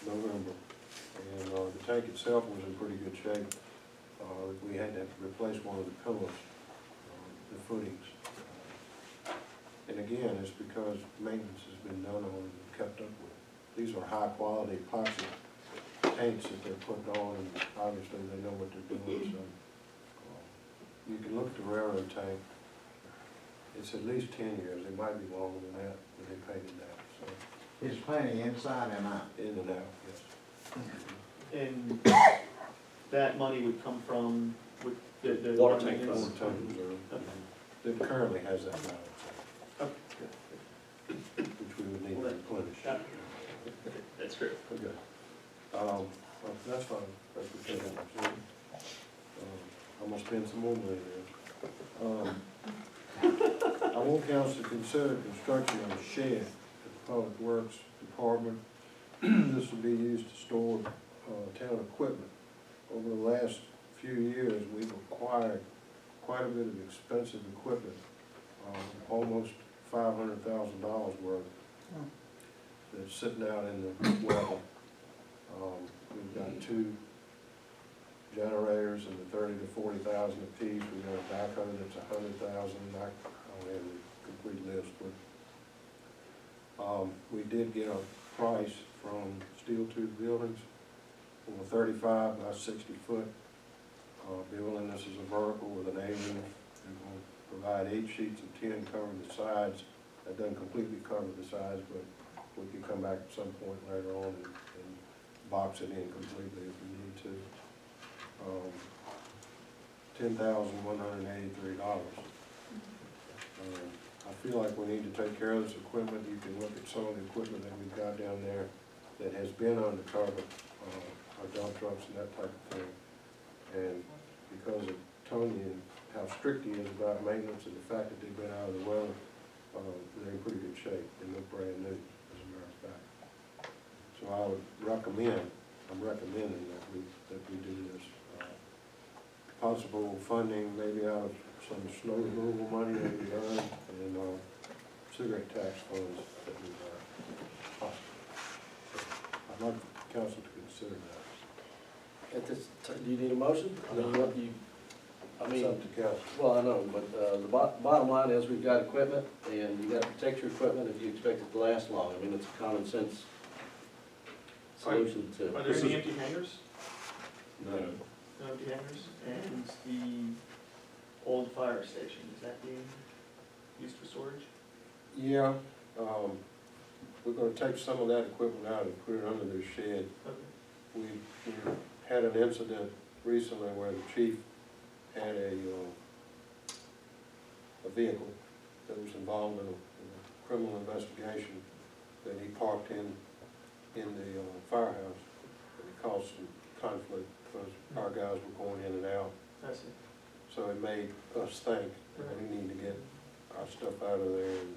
November, and the tank itself was in pretty good shape. We had to replace one of the pillars, the footings. And again, it's because maintenance has been done on and kept up with. These are high-quality epoxy tanks that they're putting on, and obviously they know what they're doing, so. You can look at the railroad tank, it's at least 10 years, it might be longer than that, but they painted that, so, It's plenty inside and out. in and out, yes. And that money would come from, would, the Water tank maintenance? fund. Water tank reserve, that currently has that balance, Okay. which we would need to replenish. Yeah. That's great. Okay. Well, that's fine, that's okay. I'm gonna spend some more money there. I want council to consider construction of a shed at the Public Works Department. This will be used to store, town equipment. Over the last few years, we've acquired quite a bit of expensive equipment, almost $500,000 worth. That's sitting out in the weather. We've got 2 generators in the 30 to 40,000 apiece. We've got a backhoe that's 100,000. I don't have the complete list, but we did get a price from Steel Tube Buildings for a 35 by 60 foot building. This is a vertical with an A-roof. They're going to provide 8 sheets of tin covering the sides. That doesn't completely cover the sides, but we can come back at some point later on and box it in completely if we need to. $10,183. I feel like we need to take care of this equipment. You can look at some of the equipment that we've got down there that has been undercover, our dump trucks and that type of thing. And because of Tony and how strict he is about maintenance and the fact that they've been out of the weather, they're in pretty good shape. They look brand new, as a matter of fact. So I would recommend, I'm recommending that we do this. Possible funding, maybe out of some snow removal money that we earn, and cigarette tax funds that we earn. Possible. I'd like the council to consider that. At this, do you need a motion? I mean, what you, I mean, It's up to council. well, I know, but the bottom line is we've got equipment, and you gotta protect your equipment if you expect it to last long. I mean, it's a common sense solution to. Are there any empty hangars? No. No empty hangars? And the old fire station, is that being used for storage? Yeah, we're gonna take some of that equipment out and put it under this shed. Okay. We had an incident recently where the chief had a vehicle that was involved in a criminal investigation that he parked in the firehouse. And it caused some conflict because our guys were going in and out. I see. So it made us think that we need to get our stuff out of there and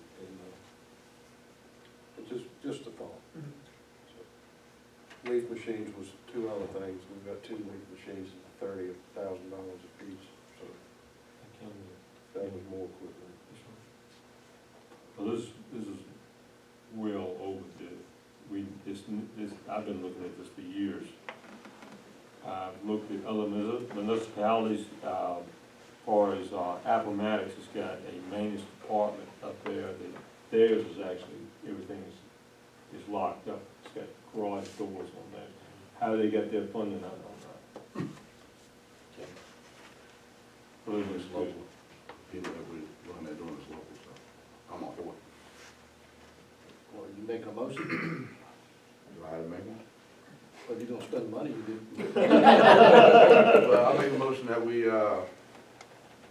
it's just a thought. So, leaf machines was 2 other things. We've got 2 leaf machines at $30,000 a piece, so that was more equipment. Well, this is well overdue. I've been looking at this for years. I've looked at other municipalities, as far as Appomattox has got a maintenance department up there. Theirs is actually, everything is locked up. It's got garage doors on that. How they got their funding, I don't know. But it was Local people that we run that doing is local, so I'm all for it. Well, you making a motion? Do I have to make one? Well, if you're gonna spend money, you do. Well, I'll make a motion that we,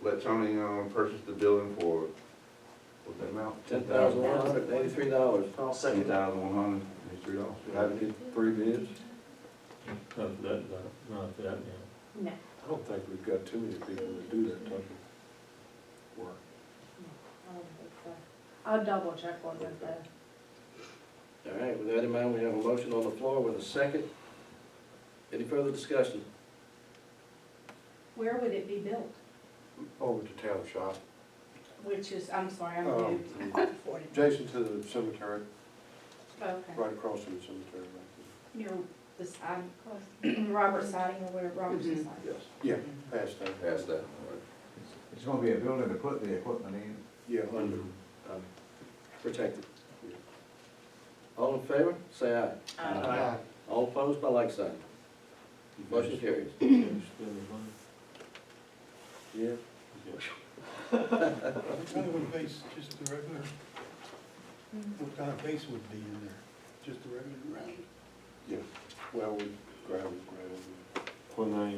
let Tony, purchase the building for, what's that amount? $10,183. I'll second that. $10,183. Do I have to get 3 bids? Not for that, not for that, No. I don't think we've got too many people that do that type of work. I don't think so. I'll double check on that though. All right, with that in mind, we have a motion on the floor with a second. Any further discussion? Where would it be built? Over to town shop, Which is, I'm sorry, I'm Oh. new to Fort. adjacent to the cemetery, Okay. right across from the cemetery right Near the side, Robert siding or where Robert's there. siding. Yes. Yeah, past that. Past that, all right. It's gonna be a building to put the equipment in. Yeah, under. Protected. All in favor, say aye. Aye. All opposed by like sign. Motion carries. Spend the money. Yeah. What kind of a base, just the regular, what kind of base would be in there? Just the regular ground? Yeah, well, we gravel. Well, now, I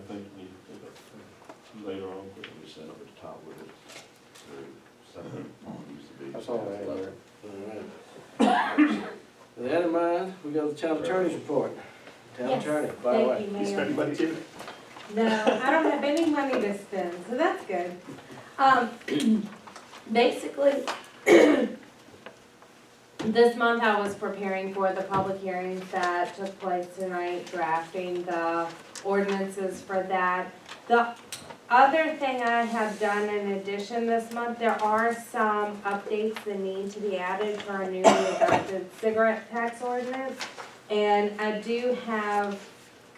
think you, later on, We set up at the top with it. Used to be. That's all I have there. All right. With that in mind, we go to the town attorney's report. Town Yes, attorney, by the way. Thank you, You spend Mayor. money too? No, I don't have any money to spend, so that's good. Basically, this month I was preparing for the public hearings that took place tonight, drafting the ordinances for that. The other thing I have done in addition this month, there are some updates that need to be added to our newly adopted cigarette tax ordinance. And I do have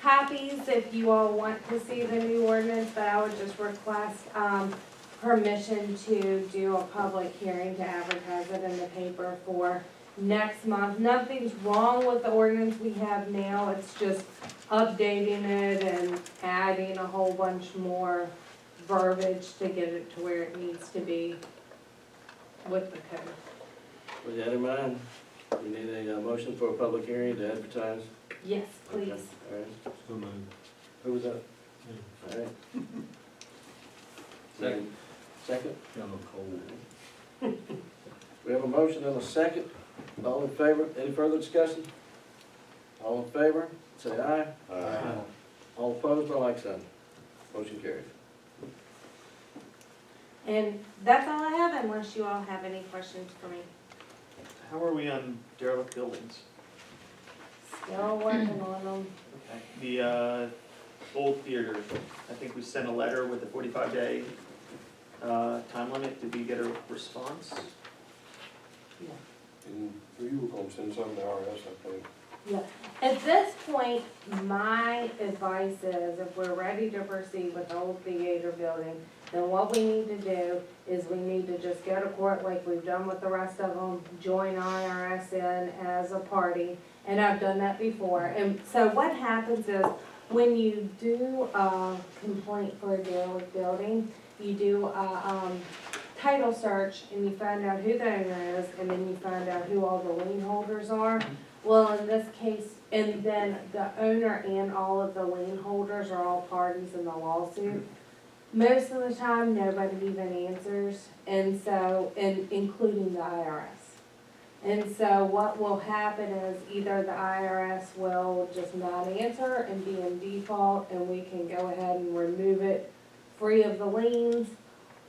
copies if you all want to see the new ordinance, but I would just request, permission to do a public hearing to advertise it in the paper for next month. Nothing's wrong with the ordinance we have now, it's just updating it and adding a whole bunch more verbiage to get it to where it needs to be with the code. With that in mind, we need a motion for a public hearing to advertise. Yes, please. Okay, all right. so moved. Who was that? Yeah. All right. Second. Second? Got no cold. We have a motion and a second. All in favor? Any further discussion? All in favor, say aye. Aye. All opposed, by like sign. Motion carried. And that's all I have unless you all have any questions for me. How are we on derelict buildings? Still working on them. The old theater, I think we sent a letter with a 45-day time limit. Did we get a response? And you were gonna send something to RS, I think. Yeah, at this point, my advice is if we're ready to proceed with the old theater building, then what we need to do is we need to just go to court like we've done with the rest of them, join IRS in as a party, and I've done that before. And so what happens is, when you do a complaint for a derelict building, you do a title search and you find out who the owner is, and then you find out who all the lien holders are. Well, in this case, and then the owner and all of the lien holders are all parties in the lawsuit. Most of the time, nobody even answers, and so, including the IRS. And so what will happen is either the IRS will just not answer and be in default, and we can go ahead and remove it free of the liens,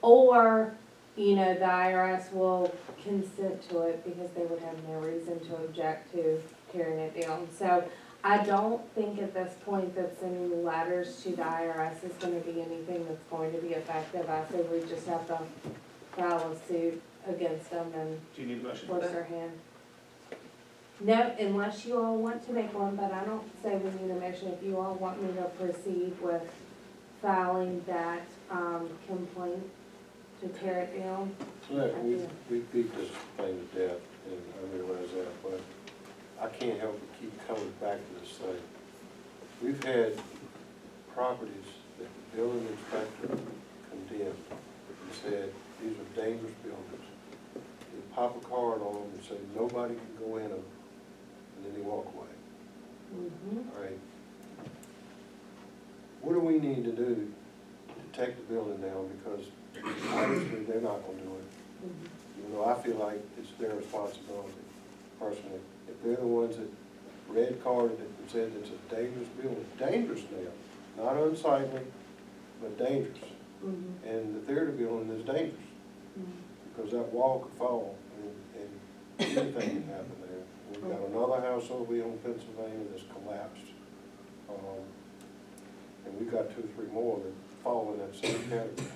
or, you know, the IRS will consent to it because they would have no reason to object to tearing it down. So I don't think at this point that sending letters to the IRS is gonna be anything that's going to be effective. I say we just have to file a suit against them and Do you need a motion for force that? their hand. No, unless you all want to make one, but I don't say we need a motion. If you all want me to proceed with filing that, complaint to tear it down. Look, we beat this thing to death, and I realize that, but I can't help but keep coming back to this thing. We've had properties that the building inspector condemned and said, these are dangerous buildings. They pop a card on them and say, nobody can go in them, and then they walk away. All right. What do we need to do to take the building down, because obviously they're not gonna do it. Even though I feel like it's their responsibility personally. If they're the ones that red carded it and said it's a dangerous building, dangerous now, not unsightly, but dangerous. And the theater building is dangerous, because that wall could fall and anything can happen there. We've got another house over here on Pennsylvania that's collapsed. And we've got 2 or 3 more that fall in that same category.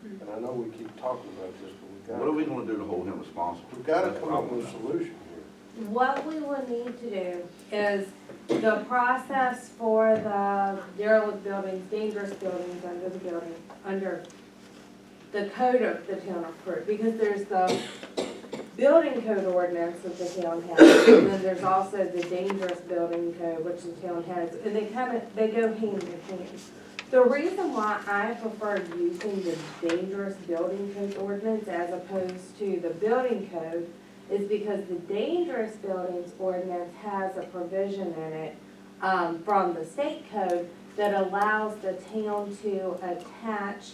And I know we keep talking about this, but we've got. What are we gonna do to hold him responsible? We've got to That's come what I up with a wanna know. solution here. What we will need to do is the process for the derelict buildings, dangerous buildings under the building, under the code of the town of Crewe, because there's the building code ordinance that the town has, and then there's also the dangerous building code, which the town has, and they go hand in hand. The reason why I prefer using the dangerous building code ordinance as opposed to the building code is because the dangerous buildings ordinance has a provision in it, from the state code that allows the town to attach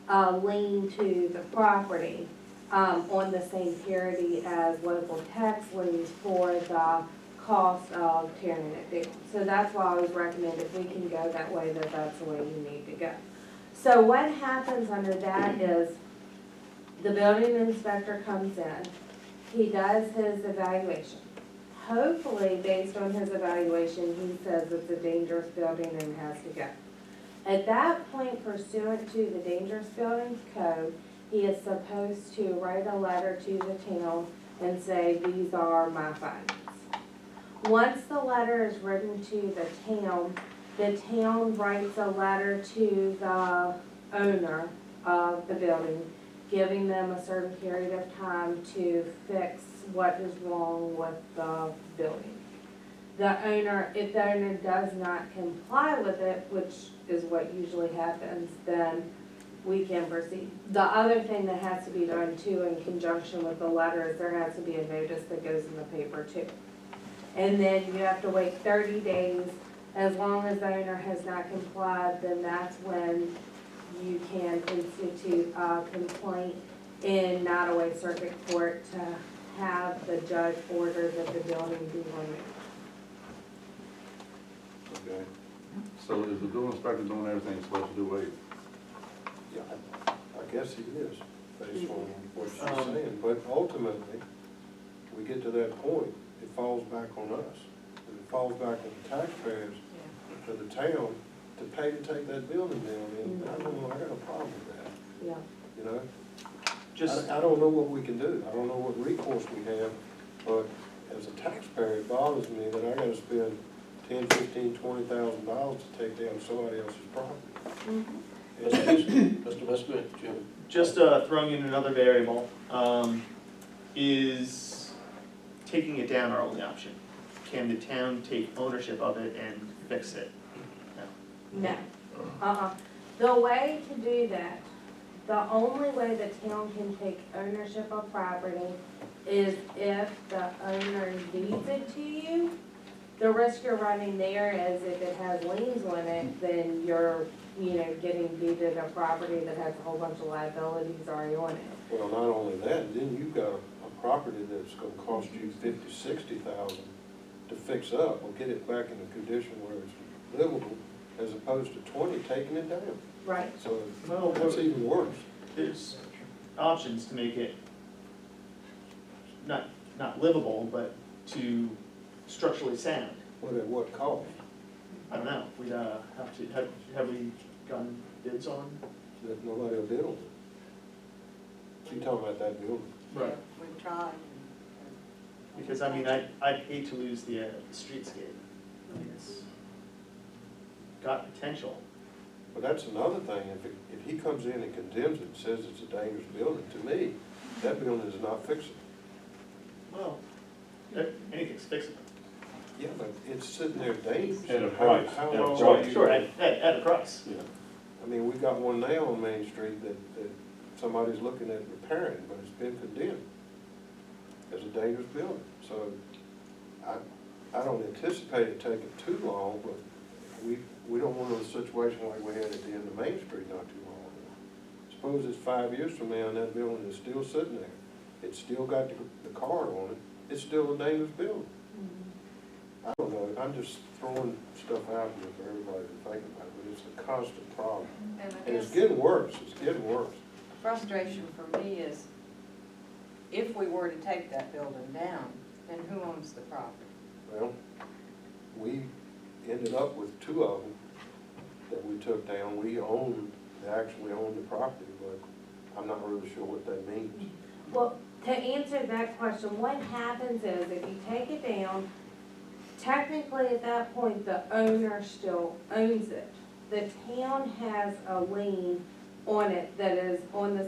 a lien to the property, on the same parity as local tax liens for the cost of tearing it down. So that's why I always recommend if we can go that way, that's the way you need to go. So what happens under that is the building inspector comes in, he does his evaluation. Hopefully, based on his evaluation, he says it's a dangerous building and has to go. At that point, pursuant to the dangerous buildings code, he is supposed to write a letter to the town and say, these are my findings. Once the letter is written to the town writes a letter to the owner of the building, giving them a certain period of time to fix what is wrong with the building. The owner, if the owner does not comply with it, which is what usually happens, then we can proceed. The other thing that has to be done too in conjunction with the letter is there has to be a notice that goes in the paper too. And then you have to wait 30 days. As long as the owner has not complied, then that's when you can institute a complaint in Nottaway Circuit Court to have the judge order that the building be removed. Okay. So is the building inspector doing everything he's supposed to do, Wade? Yeah, I guess he is, based on what she's saying, but ultimately, we get to that point, it falls back on us. And it falls back on the taxpayers, to the town, to pay to take that building down, and I don't know, I got a problem with that, Yeah. you know? I don't know what we can do, I don't know what recourse we have, but as a taxpayer, it bothers me that I gotta spend $10,000, $15,000, $20,000 to take down somebody else's property. Mr. Westbrook, Jim. Just throwing in another variable, is taking it down our only option? Can the town take ownership of it and fix it? No. The way to do that, the only way the town can take ownership of property is if the owner deeds it to you. The risk you're running there is if it has liens on it, then you're, getting deeded a property that has a whole bunch of liabilities already on it. Well, not only that, then you've got a property that's gonna cost you $50,000, $60,000 to fix up or get it back in a condition where it's livable, as opposed to 20 taking it down. Right. So that's even worse. There's options to make it not livable, but to structurally sound. What at what cost? I don't know, we'd have to, have we gotten bids on? That nobody will bid on it. So you're talking about that building? Right. We've tried. Because I mean, I'd hate to lose the streetscape. I mean, it's got potential. But that's another thing, if he comes in and condemns it and says it's a dangerous building, to me, that building is not fixable. Well, anything's fixable. Yeah, but it's sitting there dangerous. At a price. How At a long price. are you- Sure, at a price. Yeah. I mean, we've got one now on Main Street that somebody's looking at repairing, but it's been condemned as a dangerous building. So I don't anticipate it taking too long, but we don't want a situation like we had at the end of Main Street not too long ago. Suppose it's 5 years from now and that building is still sitting there. It's still got the card on it. It's still a dangerous building. I don't know, I'm just throwing stuff out here for everybody to think about, but it's a constant problem. And I And it's guess getting worse, it's getting worse. frustration for me is, if we were to take that building down, then who owns the property? Well, we ended up with 2 of them that we took down. We actually own the property, but I'm not really sure what that means. Well, to answer that question, what happens is if you take it down, technically at that point, the owner still owns it. The town has a lien on it that is on the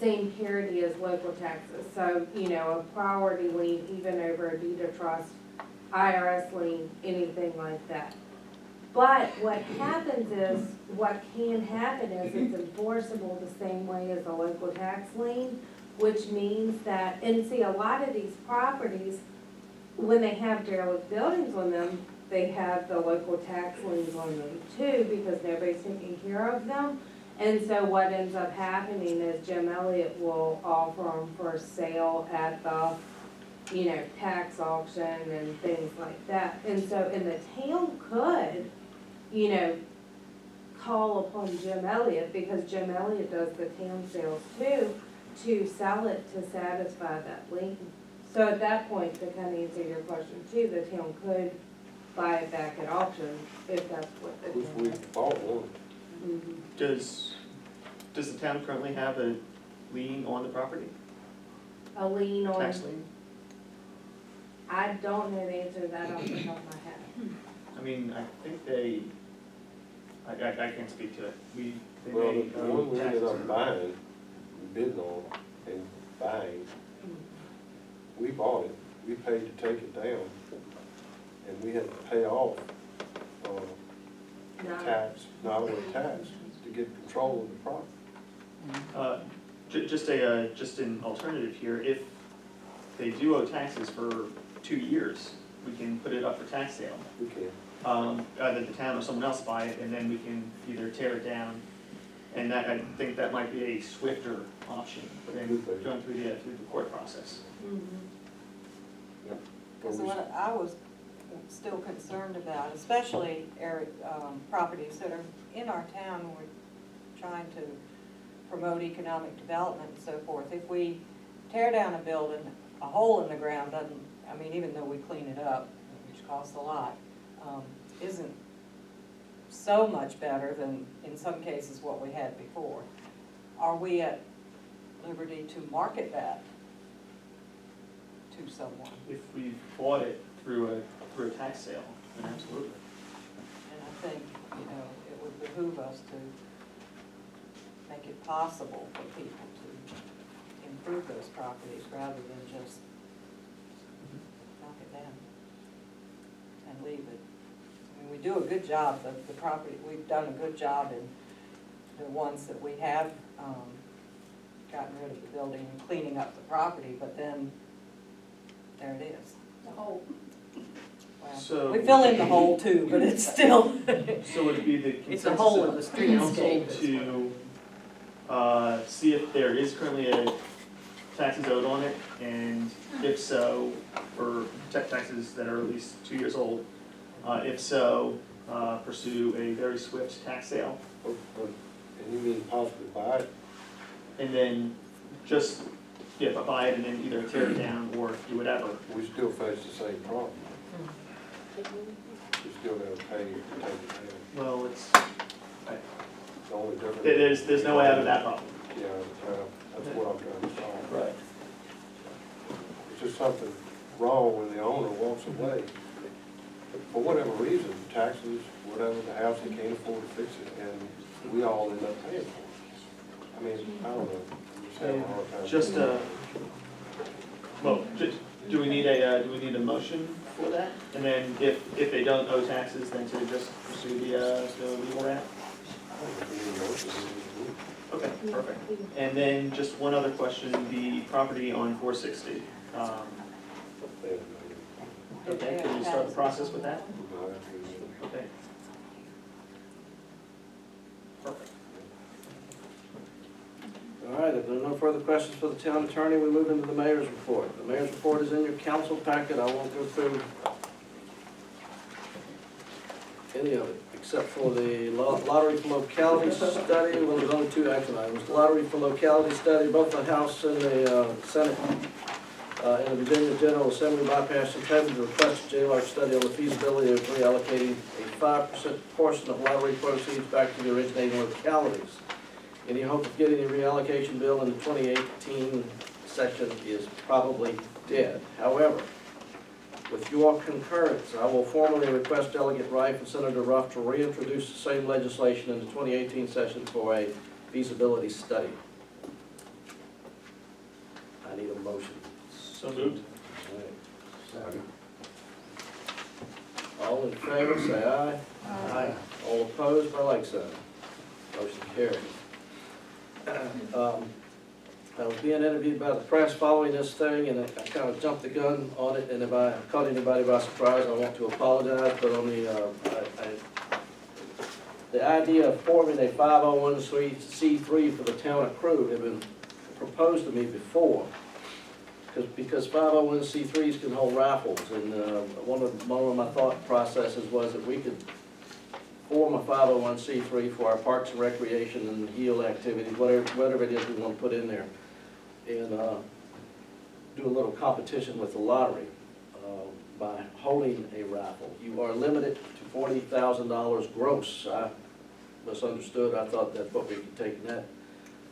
same parity as local taxes. So, you know, a priority lien, even over a deed of trust, IRS lien, anything like that. But what happens is, what can happen is it's enforceable the same way as a local tax lien, which means that, and see, a lot of these properties, when they have derelict buildings on them, they have the local tax liens on them too, because nobody's taking care of them. And so what ends up happening is Jim Elliott will offer them for sale at the, you know, tax auction and things like that. And so, and the town could, you know, call upon Jim Elliott, because Jim Elliott does the town sales too, to sell it to satisfy that lien. So at that point, to kind of answer your question too, the town could buy it back at auction if that's what the Which town. we bought one. Mhm. Does the town currently have a lien on the property? A lien on, Tax lien? I don't know the answer to that off the top of my head. I mean, I think they, I can't speak to it. They Well, may the owe one we ended taxes up or- buying, bidding on and buying, we bought it, we paid to take it down, and we had to pay off, tax, not only tax, to get control of the property. Just an alternative here, if they do owe taxes for 2 years, we can put it up for tax sale. We can. Either the town or someone else buy it, and then we can either tear it down. And that, I think that might be a swifter option than going through the court process. Because what I was still concerned about, especially properties that are in our town, when we're trying to promote economic development and so forth. If we tear down a building, a hole in the ground doesn't, I mean, even though we clean it up, which costs a lot, isn't so much better than, in some cases, what we had before. Are we at liberty to market that to someone? If we bought it through a tax sale, then absolutely. And I think, you know, it would behoove us to make it possible for people to improve those properties rather than just knock it down and leave it. I mean, we do a good job, the property, we've done a good job in the ones that we have gotten rid of the building and cleaning up the property, but then there it is. The hole. Well, So- we fill in the hole too, but it's still. So would it be the It's a consensus hole in of the the council streetscape. to see if there is currently a taxes owed on it, and if so, for taxes that are at least 2 years old, if so, pursue a very swift tax sale, And you mean possibly buy it? and then just, buy it and then either tear it down or do whatever. We still face the same problem. We still gotta pay to take it down. Well, it's, The only difference. there's no way out of that problem. Yeah, that's what I'm trying to solve. Right. It's just something wrong when the owner walks away. For whatever reason, taxes, whatever, the house, they can't afford to fix it, and we all end up paying for it. I mean, I don't know. I'm just having a hard time. Just, do we need a motion for that? And then if they don't owe taxes, then to just pursue the legal route? Okay, perfect. And then just one other question, the property on 460. Okay, can you start the process with that? Okay. Perfect. All right, if there are no further questions for the town attorney, we move into the mayor's report. The mayor's report is in your council packet. I won't go through any of it, except for the lottery for locality study. Well, there's only two action items. The lottery for locality study, both the House and the Senate and the Virginia General Assembly bypassed intended to request a JLARC study on the feasibility of reallocating a 5% portion of lottery proceeds back to the originating localities. Any hope of getting a reallocation bill in the 2018 session is probably dead. However, with your concurrence, I will formally request Delegate Rife and Senator Ruff to reintroduce the same legislation in the 2018 session for a feasibility study. I need a motion. So moved. Second. All in favor, say aye. Aye. All opposed, by like sign. Motion carries. I was being interviewed by the press following this thing, and I kind of jumped the gun on it, and if I caught anybody by surprise, I want to apologize, but on the idea of forming a 501c3 for the town of Crewe had been proposed to me before, because 501c3s can hold raffles, and one of my thought processes was that we could form a 501c3 for our parks and recreation and heal activities, whatever it is we want to put in there, and do a little competition with the lottery by holding a raffle. You are limited to $40,000 gross. I misunderstood. I thought that's what we could take net.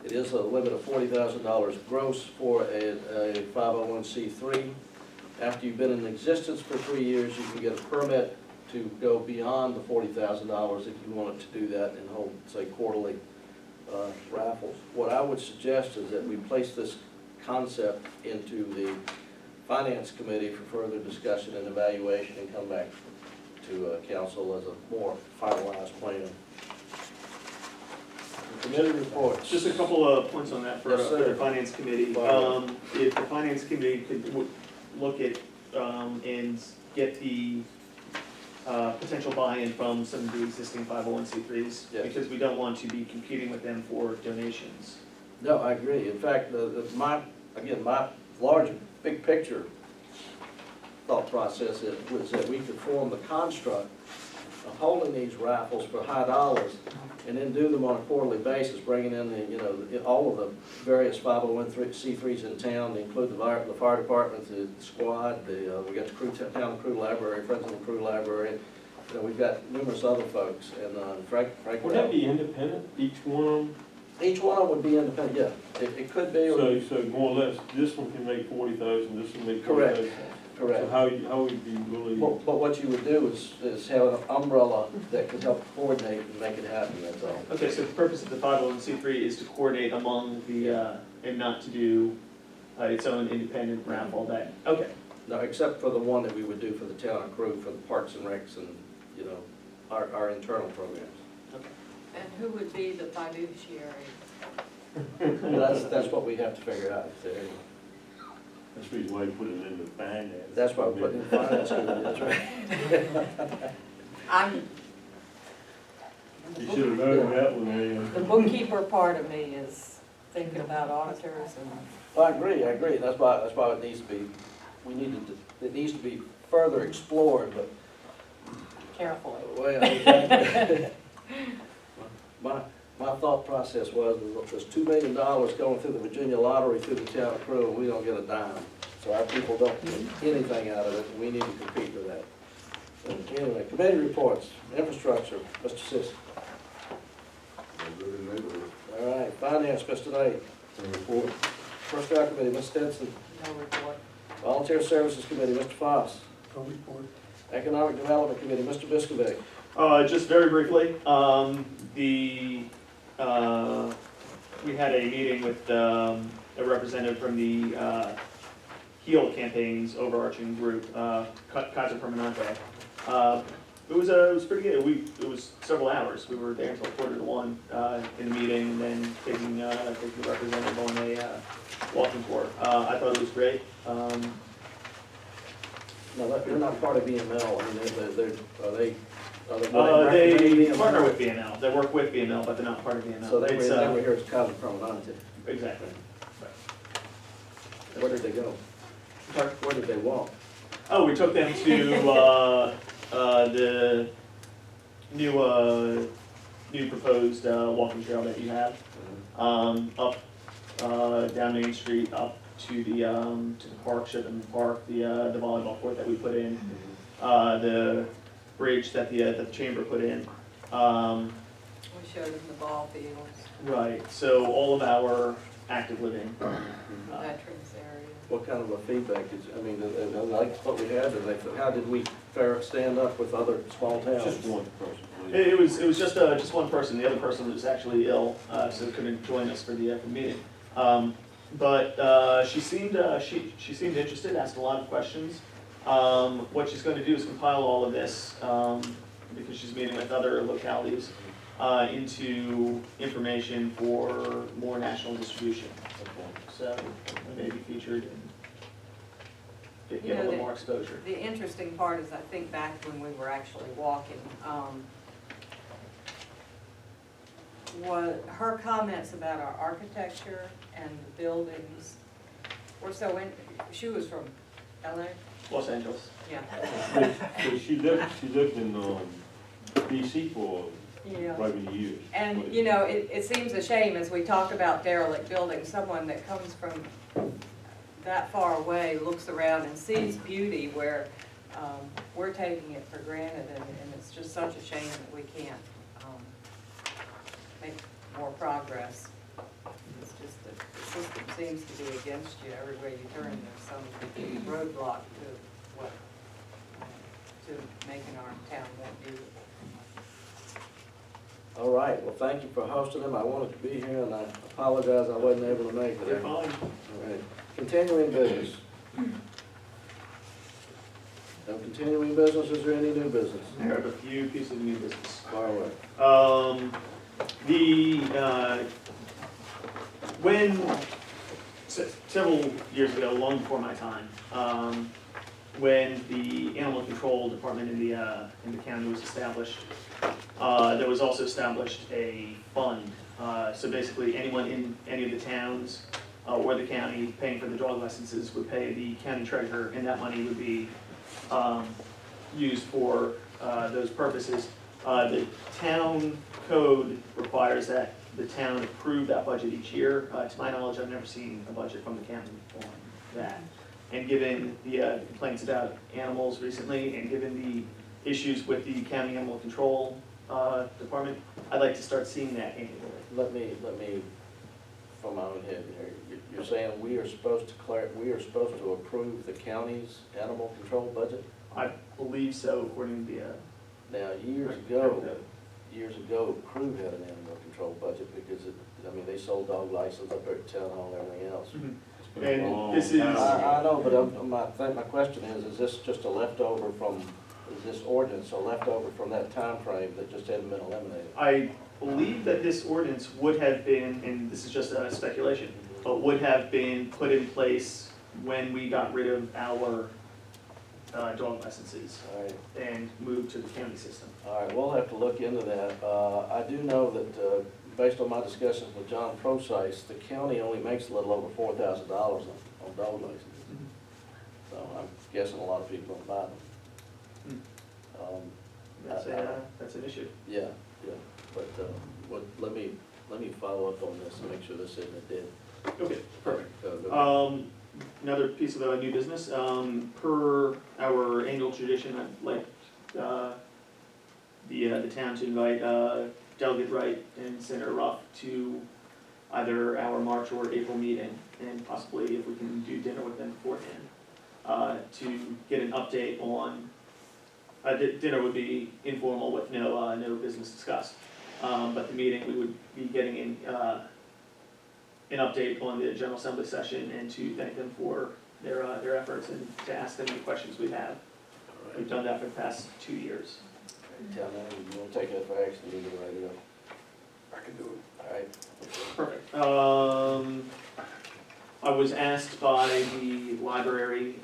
It is a limit of $40,000 gross for a 501c3. After you've been in existence for 3 years, you can get a permit to go beyond the $40,000 if you wanted to do that and hold, say, quarterly raffles. What I would suggest is that we place this concept into the Finance Committee for further discussion and evaluation and come back to council as a more finalized plan. Committee reports. Just a couple of points on that for Yes, the sir. Finance Committee. If the Finance Committee could look at and get the potential buy-in from some of the existing 501c3s, Yes. because we don't want to be competing with them for donations. No, I agree. In fact, my large, big picture thought process was that we could form the construct of holding these raffles for high dollars and then do them on a quarterly basis, bringing in all of the various 501c3s in town, to include the fire department, the squad, we got the town Crewe Library, Friends of the Crewe Library. We've got numerous other folks, and frankly. Would that be independent, each one of them? Each one of them would be independent, yeah. It could be. So more or less, this one can make 40,000, this one make Correct. 40,000. Correct. So how would you really? But what you would do is have an umbrella that could help coordinate and make it happen, that's all. Okay, so the purpose of the 501c3 is to coordinate among the, and not to do its own independent raffle that, okay. No, except for the one that we would do for the town of Crewe, for the parks and recs and, our internal programs. And who would be the fiduciary? That's what we have to figure out. That's the reason why you put it in the finance. That's why we're putting in finance, that's right. You should have known that one, The bookkeeper part of me is thinking about auditors and. I agree. That's why it needs to be, it needs to be further explored, but. Carefully. Well, exactly. My thought process was, there's $2 million going through the Virginia lottery through the town of Crewe, and we don't get a dime. So our people don't get anything out of it, and we need to compete with that. And anyway, committee reports, infrastructure, Mr. Sis. All right, finance, Mr. Knight. Report. Personnel committee, Ms. Stinson. No report. Volunteer services committee, Mr. Foss. No report. Economic development committee, Mr. Biscovic. Just very briefly, we had a meeting with a representative from the HEAL campaign's overarching group, Kaiser Permanente. It was pretty good. It was several hours. We were there until 1:45 in the meeting, and then taking the representative on a walking tour. I thought it was great. No, they're not part of BML, I mean, they partner with BML, they work with BML, but they're not part of BML. So they were here as Kaiser Permanente. Exactly. Where did they go? Where did they walk? Oh, we took them to the new proposed walking trail that you have, up down Main Street, up to the park, Shipping Park, the volleyball court that we put in, the bridge that the chamber put in. We showed them the ball fields, Right, so all of our active living. veterans area. What kind of a feedback they like what we had, or how did we stand up with other small towns? Just one person. It was just one person. The other person was actually ill, so couldn't join us for the meeting. But she seemed interested, asked a lot of questions. What she's going to do is compile all of this, because she's meeting with other localities, into information for more national distribution. So it may be featured and get a little more exposure. The interesting part is I think back when we were actually walking, what her comments about our architecture and the buildings were so she was from LA? Los Angeles. Yeah. So she lived in, DC for Yeah. quite many years. And, you know, it seems a shame as we talk about derelict buildings, someone that comes from that far away looks around and sees beauty where we're taking it for granted, and it's just such a shame that we can't make more progress. It's just that the system seems to be against you everywhere you turn. There's some roadblock to making our town more beautiful. All right, well, thank you for hosting them. I wanted to be here, and I apologize I wasn't able to make it. You're fine. All right, continuing business. No continuing business, is there any new business? I have a few pieces of new business. Far away. When several years ago, long before my time, when the animal control department in the county was established, there was also established a fund. So basically, anyone in any of the towns or the county paying for the dog licenses would pay the county treasurer, and that money would be used for those purposes. The town code requires that the town approve that budget each year. To my knowledge, I've never seen a budget from the county on that. And given the complaints about animals recently, and given the issues with the county animal control department, I'd like to start seeing that annually. Let me, from my own head here, you're saying we are supposed to approve the county's animal control budget? I believe so, according to the. Now, years ago, Crewe had an animal control budget because they sold dog license up there at town hall and everything else. Mm-hmm. And this is. I know, but my question is this just a leftover from, is this ordinance a leftover from that time frame that just hadn't been eliminated? I believe that this ordinance would have been, and this is just a speculation, but would have been put in place when we got rid of our dog licenses and moved to the county system. All right, we'll have to look into that. I do know that, based on my discussions with John Procyse, the county only makes a little over $4,000 on dog licenses. So I'm guessing a lot of people don't buy them. That's an issue. Yeah, but let me follow up on this and make sure this isn't a dead. Okay, perfect. Another piece of new business, per our annual tradition, I'd like the town to invite Delegate Wright and Senator Ruff to either our March or April meeting, and possibly if we can do dinner with them beforehand, to get an update on, dinner would be informal with no business discussed, but the meeting, we would be getting an update on the General Assembly session, and to thank them for their efforts and to ask them any questions we have. We've done that for the past 2 years. Tell me, you want to take that for action, you can write it up. I can do it. All right. Perfect. I was asked by the library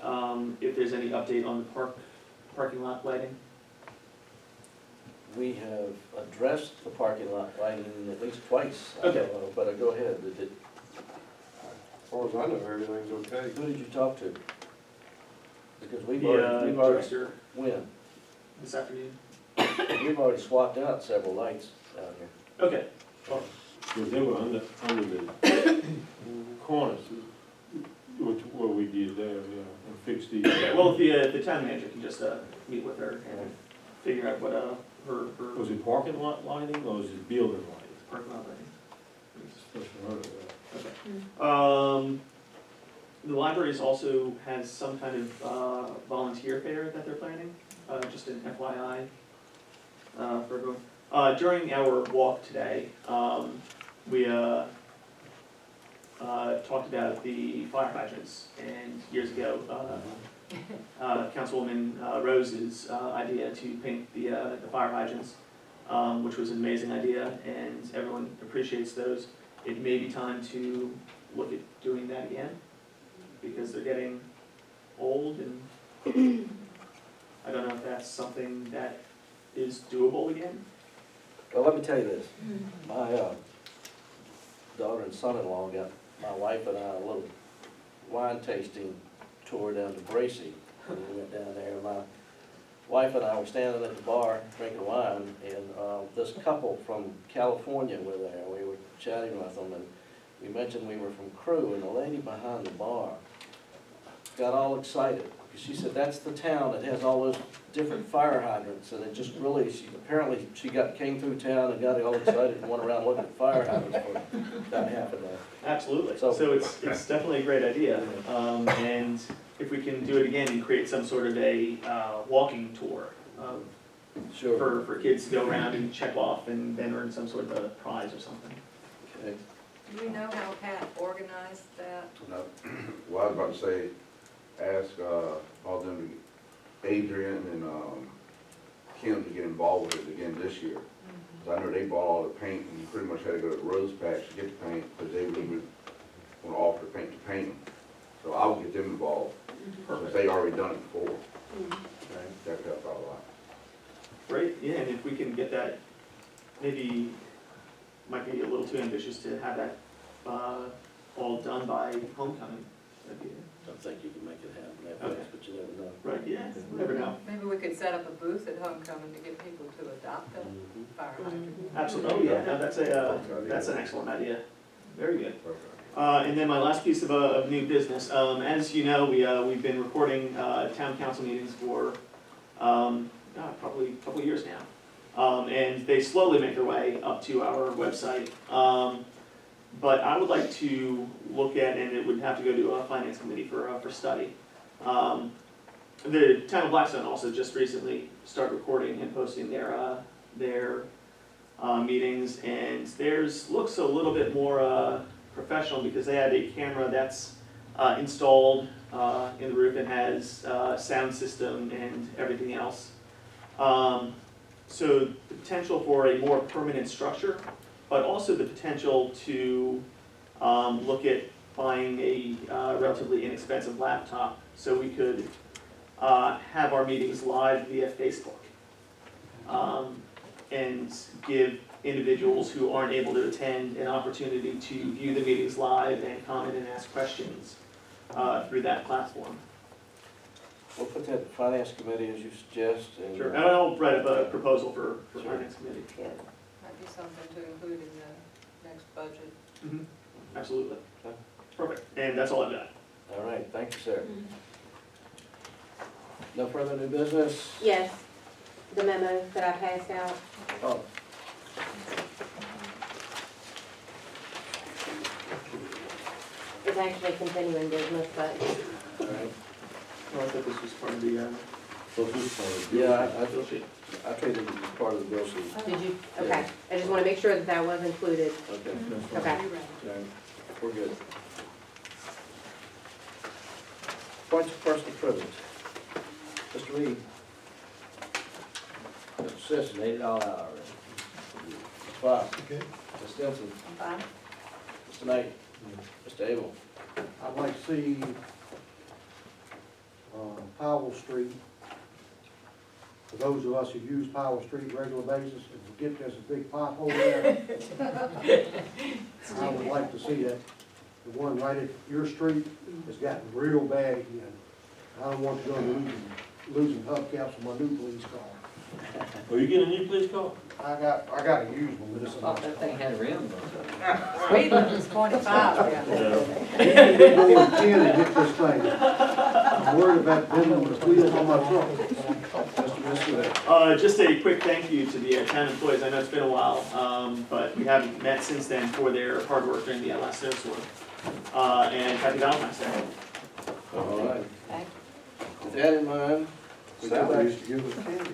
if there's any update on the parking lot lighting. We have addressed the parking lot lighting at least twice. Okay. But go ahead. As far as I know, everything's okay. Who did you talk to? Because we've The already, director when? this afternoon. We've already swapped out several lights down here. Okay. Because they were under the corners, what we did there, and fixed the. Well, the town manager can just meet with her and figure out what her Was it parking lot lighting or was it building lighting? parking lot lighting. First I heard of that. Okay. The libraries also has some kind of volunteer fair that they're planning, just an FYI for everyone. During our walk today, we talked talked about the fire hydrants, and years ago, Councilwoman Rose's idea to paint the fire hydrants, which was an amazing idea, and everyone appreciates those. It may be time to look at doing that again, because they're getting old, and I don't know if that's something that is doable again. Well, let me tell you this, my daughter and son-in-law got my wife and I a little wine tasting tour down to Bracy. And we went down there, and my wife and I were standing at the bar drinking wine, and this couple from California were there. We were chatting with them, and we mentioned we were from Crewe, and the lady behind the bar got all excited, because she said that's the town that has all those different fire hydrants, and it just really, she came through town and got all excited and went around looking at fire hydrants for about half a day. Absolutely, So- so it's definitely a great idea, and if we can do it again and create some sort of a walking tour Sure. for kids to go around and check off and then earn some sort of a prize or something. Okay. Do we know how Pat organized that? No. Well, I was about to say, ask all them, Adrian and Kim to get involved with it again this year. 'Cause I know they bought all the paint, and you pretty much had to go to the Rose Patch to get the paint, because they would want to offer paint to paint them. So I will get them involved, since they already done it before. That could help out a lot. Great, yeah, and if we can get that, maybe, might be a little too ambitious to have that all done by homecoming. That'd be, I think you can make it happen that Okay. fast, but you never know. right, yeah, you never know. Maybe we could set up a booth at homecoming to get people to adopt a fire hydrant. Absolutely, oh yeah, no, that's an excellent idea, very good. And then my last piece of new business, as you know, we've been recording town council meetings for probably a couple of years now. And they slowly make their way up to our website. But I would like to look at, and it would have to go to a finance committee for study. The town of Blackstone also just recently started recording and posting their meetings, and theirs looks a little bit more professional, because they had a camera that's installed in the roof and has sound system and everything else. So the potential for a more permanent structure, but also the potential to look at buying a relatively inexpensive laptop, so we could have our meetings live via Facebook, and give individuals who aren't able to attend an opportunity to view the meetings live and comment and ask questions through that platform. We'll put that in finance committee as you suggest, and. Sure, and I'll write up a proposal for finance committee. Might be something to include in the next budget. Absolutely. Okay. Perfect, and that's all I've got. All right, thank you, sir. No further new business? Yes, the memo that I passed out. Oh. It's actually continuing business, but All right. Oh, I thought this was part of the, Yeah, bill sheet. I treated it as part of the bill sheet. did you? Okay, I just want to make sure that that was included. Okay. Okay. Okay, we're good. Points of personal privilege. Mr. Reed. Mr. Sisson, ate it all out already. Mr. Fox. Okay. Ms. Stinson. I'm fine. Mr. Knight. Mr. Abel. I'd like to see Powell Street, for those of us who use Powell Street regular basis, if we get there's a big pothole there, I would like to see that, the one right at your street has gotten real bad again. I don't want to go losing hubcaps on my new police car. Are you getting a new police car? I got a used one, but it's a Thought that thing had rims on it. Speed limit's 25, yeah. I'm going 10 to get this thing. I'm worried about bending the wheels on my truck. Just a quick thank you to the town employees. I know it's been a while, but we haven't met since then for their hard work during the last snowstorm. And happy Valentine's Day. All right. With that in mind, we go Sally back. used to give us candy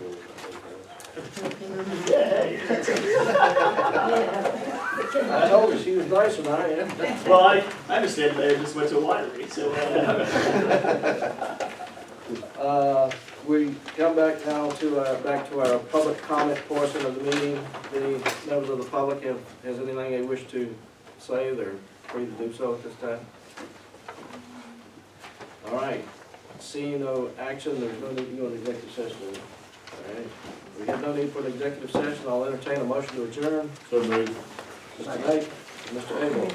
I told her she was nicer than I am. Well, I understand they just went to a winery, so. We come back now to our public comment portion of the meeting. Any members of the public has anything they wish to say, they're free to do so at this time. All right, seeing no action, there's no need to go into executive session. All right, we have no need for an executive session. I'll entertain a motion to adjourn. So moved. Mr. Knight, Mr. Abel.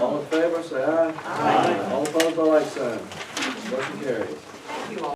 All in favor, say aye. Aye. All opposed, by like sign. Motion carries.